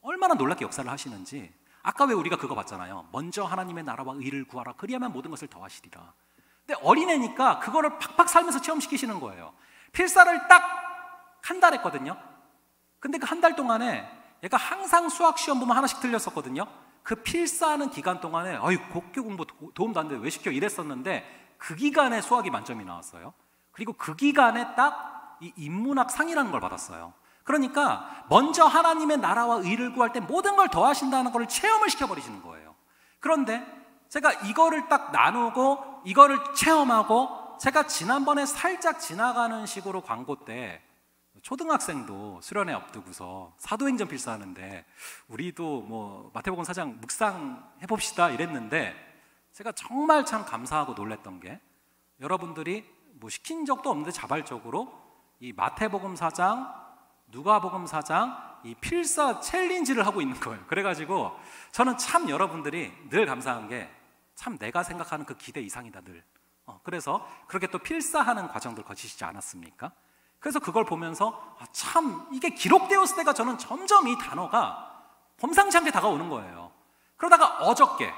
얼마나 놀랍게 역사를 하시는지. 아까 왜 우리가 그거 봤잖아요. 먼저 하나님의 나라와 의를 구하라. 그리하면 모든 것을 더하시리라. 근데 어린애니까 그거를 팍팍 살면서 체험시키시는 거예요. 필사를 딱 한 달 했거든요. 근데 그 한 달 동안에 얘가 항상 수학 시험 보면 하나씩 틀렸었거든요. 그 필사하는 기간 동안에 곱게 공부 도움도 안 돼 왜 시켜 이랬었는데 그 기간에 수학이 만점이 나왔어요. 그리고 그 기간에 딱 이 인문학 상이라는 걸 받았어요. 그러니까 먼저 하나님의 나라와 의를 구할 때 모든 걸 더하신다는 걸 체험을 시켜버리시는 거예요. 그런데 제가 이거를 딱 나누고 이거를 체험하고, 제가 지난번에 살짝 지나가는 식으로 광고 때 초등학생도 수련회 앞두고서 사도행전 필사하는데 우리도 뭐 마태복음 4장 묵상해봅시다 이랬는데, 제가 정말 참 감사하고 놀랬던 게, 여러분들이 뭐 시킨 적도 없는데 자발적으로 이 마태복음 4장, 누가복음 4장 이 필사 챌린지를 하고 있는 거예요. 그래가지고 저는 참 여러분들이 늘 감사한 게, 참 내가 생각하는 그 기대 이상이다 늘. 그래서 그렇게 또 필사하는 과정들 거치시지 않았습니까? 그래서 그걸 보면서 참 이게 기록되었을 때가 저는 점점 이 단어가 범상치 않게 다가오는 거예요. 그러다가 어저께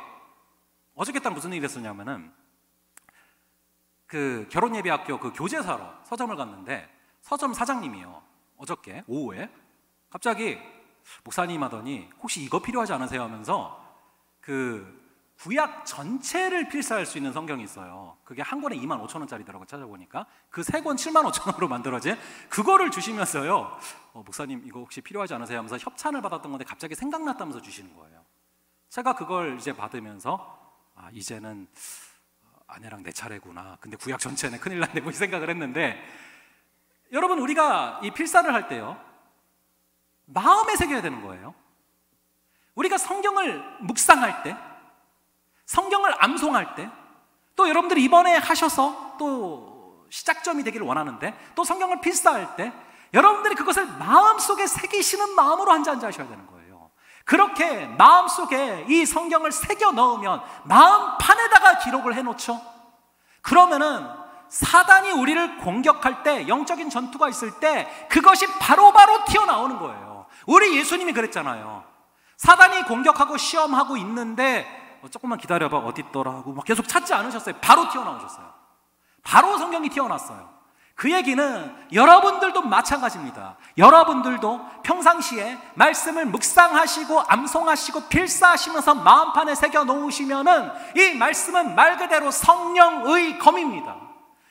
딱 무슨 일이 있었냐면은 그 결혼예비학교 그 교제사로 서점을 갔는데, 서점 사장님이요, 어저께 오후에 갑자기 목사님 하더니 혹시 이거 필요하지 않으세요 하면서 그 구약 전체를 필사할 수 있는 성경이 있어요. 그게 한 권에 25,000원짜리더라고 찾아보니까. 그 세 권 75,000원으로 만들어진 그거를 주시면서요, 목사님 이거 혹시 필요하지 않으세요 하면서 협찬을 받았던 건데 갑자기 생각났다면서 주시는 거예요. 제가 그걸 이제 받으면서 이제는 아내랑 내 차례구나. 근데 구약 전체는 큰일 났네 뭐 이 생각을 했는데, 여러분 우리가 이 필사를 할 때요, 마음에 새겨야 되는 거예요. 우리가 성경을 묵상할 때, 성경을 암송할 때, 또 여러분들이 이번에 하셔서 또 시작점이 되기를 원하는데, 또 성경을 필사할 때 여러분들이 그것을 마음속에 새기시는 마음으로 한 자 하셔야 되는 거예요. 그렇게 마음속에 이 성경을 새겨 넣으면, 마음판에다가 기록을 해놓죠. 그러면은 사단이 우리를 공격할 때, 영적인 전투가 있을 때 그것이 바로바로 튀어나오는 거예요. 우리 예수님이 그랬잖아요. 사단이 공격하고 시험하고 있는데 조금만 기다려봐 어디 있더라 하고 막 계속 찾지 않으셨어요. 바로 튀어나오셨어요. 바로 성경이 튀어났어요. 그 얘기는 여러분들도 마찬가지입니다. 여러분들도 평상시에 말씀을 묵상하시고 암송하시고 필사하시면서 마음판에 새겨 놓으시면은 이 말씀은 말 그대로 성령의 검입니다.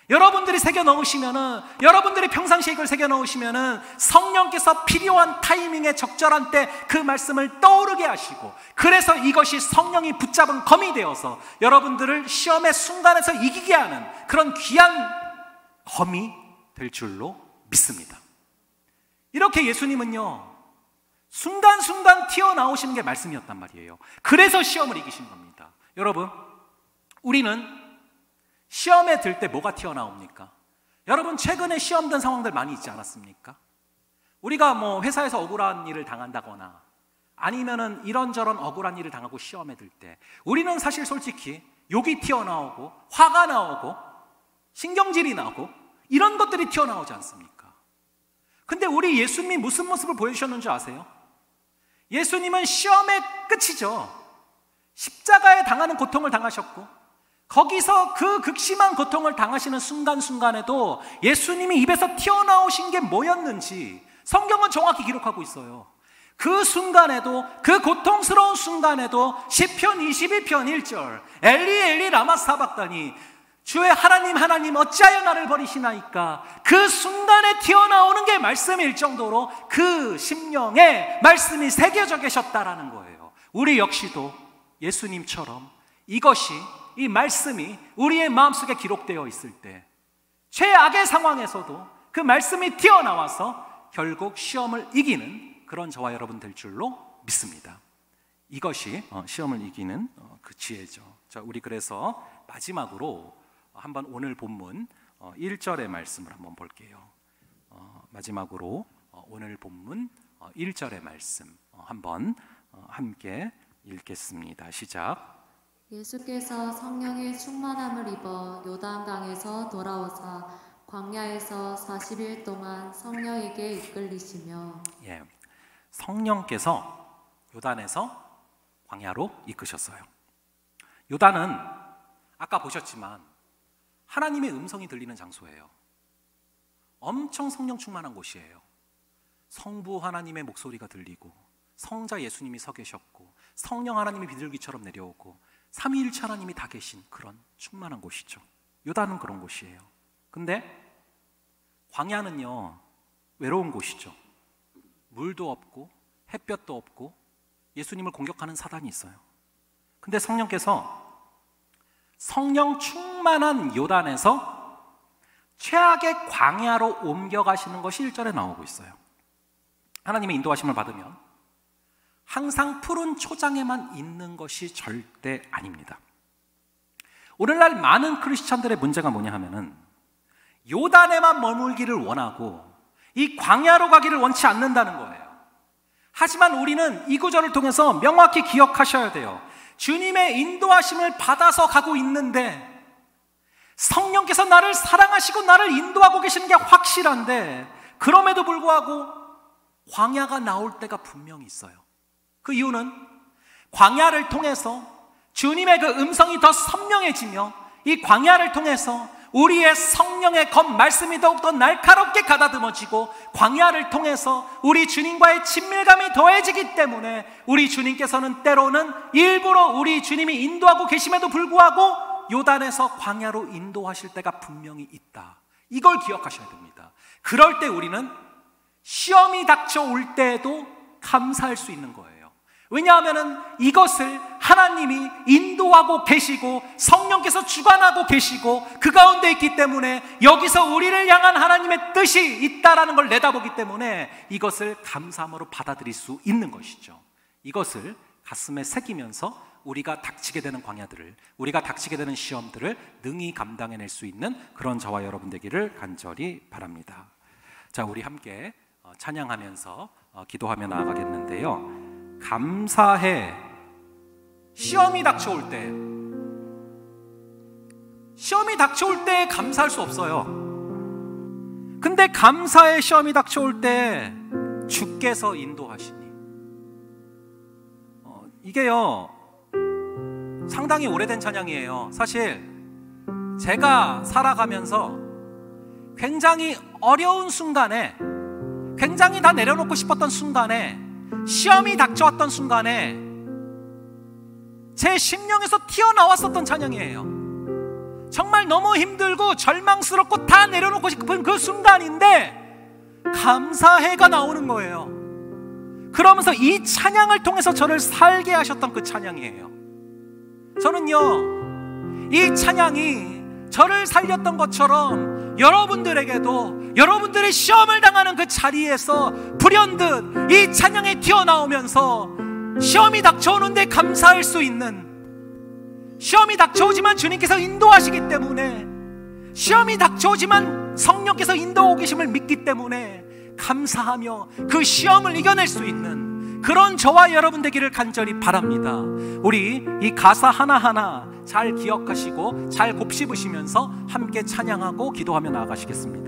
여러분들이 새겨 넣으시면은, 여러분들이 평상시에 이걸 새겨 넣으시면은 성령께서 필요한 타이밍에 적절한 때 그 말씀을 떠오르게 하시고, 그래서 이것이 성령이 붙잡은 검이 되어서 여러분들을 시험의 순간에서 이기게 하는 그런 귀한 검이 될 줄로 믿습니다. 이렇게 예수님은요, 순간순간 튀어나오시는 게 말씀이었단 말이에요. 그래서 시험을 이기신 겁니다. 여러분, 우리는 시험에 들 때 뭐가 튀어나옵니까? 여러분 최근에 시험 든 상황들 많이 있지 않았습니까? 우리가 뭐 회사에서 억울한 일을 당한다거나 아니면은 이런저런 억울한 일을 당하고 시험에 들 때 우리는 사실 솔직히 욕이 튀어나오고 화가 나오고 신경질이 나고 이런 것들이 튀어나오지 않습니까? 근데 우리 예수님이 무슨 모습을 보여주셨는지 아세요? 예수님은 시험의 끝이죠. 십자가에 당하는 고통을 당하셨고, 거기서 그 극심한 고통을 당하시는 순간순간에도 예수님이 입에서 튀어나오신 게 뭐였는지 성경은 정확히 기록하고 있어요. 그 순간에도, 그 고통스러운 순간에도 시편 22편 1절 엘리 엘리 라마 사박다니 주의 하나님 하나님 어찌하여 나를 버리시나이까, 그 순간에 튀어나오는 게 말씀일 정도로 그 심령에 말씀이 새겨져 계셨다라는 거예요. 우리 역시도 예수님처럼 이것이, 이 말씀이 우리의 마음속에 기록되어 있을 때 최악의 상황에서도 그 말씀이 튀어나와서 결국 시험을 이기는 그런 저와 여러분 될 줄로 믿습니다. 이것이 시험을 이기는 그 지혜죠. 자, 우리 그래서 마지막으로 한번 오늘 본문 1절의 말씀을 한번 볼게요. 마지막으로 오늘 본문 1절의 말씀 한번 함께 읽겠습니다. 시작. 예수께서 성령의 충만함을 입어 요단강에서 돌아오사 광야에서 40일 동안 성령에게 이끌리시며 예, 성령께서 요단에서 광야로 이끄셨어요. 요단은 아까 보셨지만 하나님의 음성이 들리는 장소예요. 엄청 성령 충만한 곳이에요. 성부 하나님의 목소리가 들리고 성자 예수님이 서 계셨고 성령 하나님이 비둘기처럼 내려오고 삼위일체 하나님이 다 계신 그런 충만한 곳이죠. 요단은 그런 곳이에요. 근데 광야는요, 외로운 곳이죠. 물도 없고 햇볕도 없고 예수님을 공격하는 사단이 있어요. 근데 성령께서 성령 충만한 요단에서 최악의 광야로 옮겨가시는 것이 1절에 나오고 있어요. 하나님의 인도하심을 받으면 항상 푸른 초장에만 있는 것이 절대 아닙니다. 오늘날 많은 크리스찬들의 문제가 뭐냐 하면은 요단에만 머물기를 원하고 이 광야로 가기를 원치 않는다는 거예요. 하지만 우리는 이 구절을 통해서 명확히 기억하셔야 돼요. 주님의 인도하심을 받아서 가고 있는데 성령께서 나를 사랑하시고 나를 인도하고 계시는 게 확실한데 그럼에도 불구하고 광야가 나올 때가 분명히 있어요. 그 이유는 광야를 통해서 주님의 그 음성이 더 선명해지며 이 광야를 통해서 우리의 성령의 겉 말씀이 더욱더 날카롭게 가다듬어지고 광야를 통해서 우리 주님과의 친밀감이 더해지기 때문에 우리 주님께서는 때로는 일부러 우리 주님이 인도하고 계심에도 불구하고 요단에서 광야로 인도하실 때가 분명히 있다. 이걸 기억하셔야 됩니다. 그럴 때 우리는 시험이 닥쳐올 때에도 감사할 수 있는 거예요. 왜냐하면 이것을 하나님이 인도하고 계시고 성령께서 주관하고 계시고 그 가운데 있기 때문에 여기서 우리를 향한 하나님의 뜻이 있다라는 걸 내다보기 때문에 이것을 감사함으로 받아들일 수 있는 것이죠. 이것을 가슴에 새기면서 우리가 닥치게 되는 광야들을, 우리가 닥치게 되는 시험들을 능히 감당해낼 수 있는 그런 저와 여러분 되기를 간절히 바랍니다. 자, 우리 함께 찬양하면서 기도하며 나아가겠는데요. 감사해. 시험이 닥쳐올 때, 시험이 닥쳐올 때 감사할 수 없어요. 근데 감사해. 시험이 닥쳐올 때 주께서 인도하시니. 이게요 상당히 오래된 찬양이에요. 사실 제가 살아가면서 굉장히 어려운 순간에, 굉장히 다 내려놓고 싶었던 순간에, 시험이 닥쳐왔던 순간에 제 심령에서 튀어나왔었던 찬양이에요. 정말 너무 힘들고 절망스럽고 다 내려놓고 싶은 그 순간인데 감사해가 나오는 거예요. 그러면서 이 찬양을 통해서 저를 살게 하셨던 그 찬양이에요. 저는요 이 찬양이 저를 살렸던 것처럼 여러분들에게도 여러분들의 시험을 당하는 그 자리에서 불현듯 이 찬양이 튀어나오면서 시험이 닥쳐오는데 감사할 수 있는, 시험이 닥쳐오지만 주님께서 인도하시기 때문에, 시험이 닥쳐오지만 성령께서 인도하고 계심을 믿기 때문에 감사하며 그 시험을 이겨낼 수 있는 그런 저와 여러분 되기를 간절히 바랍니다. 우리 이 가사 하나하나 잘 기억하시고 잘 곱씹으시면서 함께 찬양하고 기도하며 나아가시겠습니다.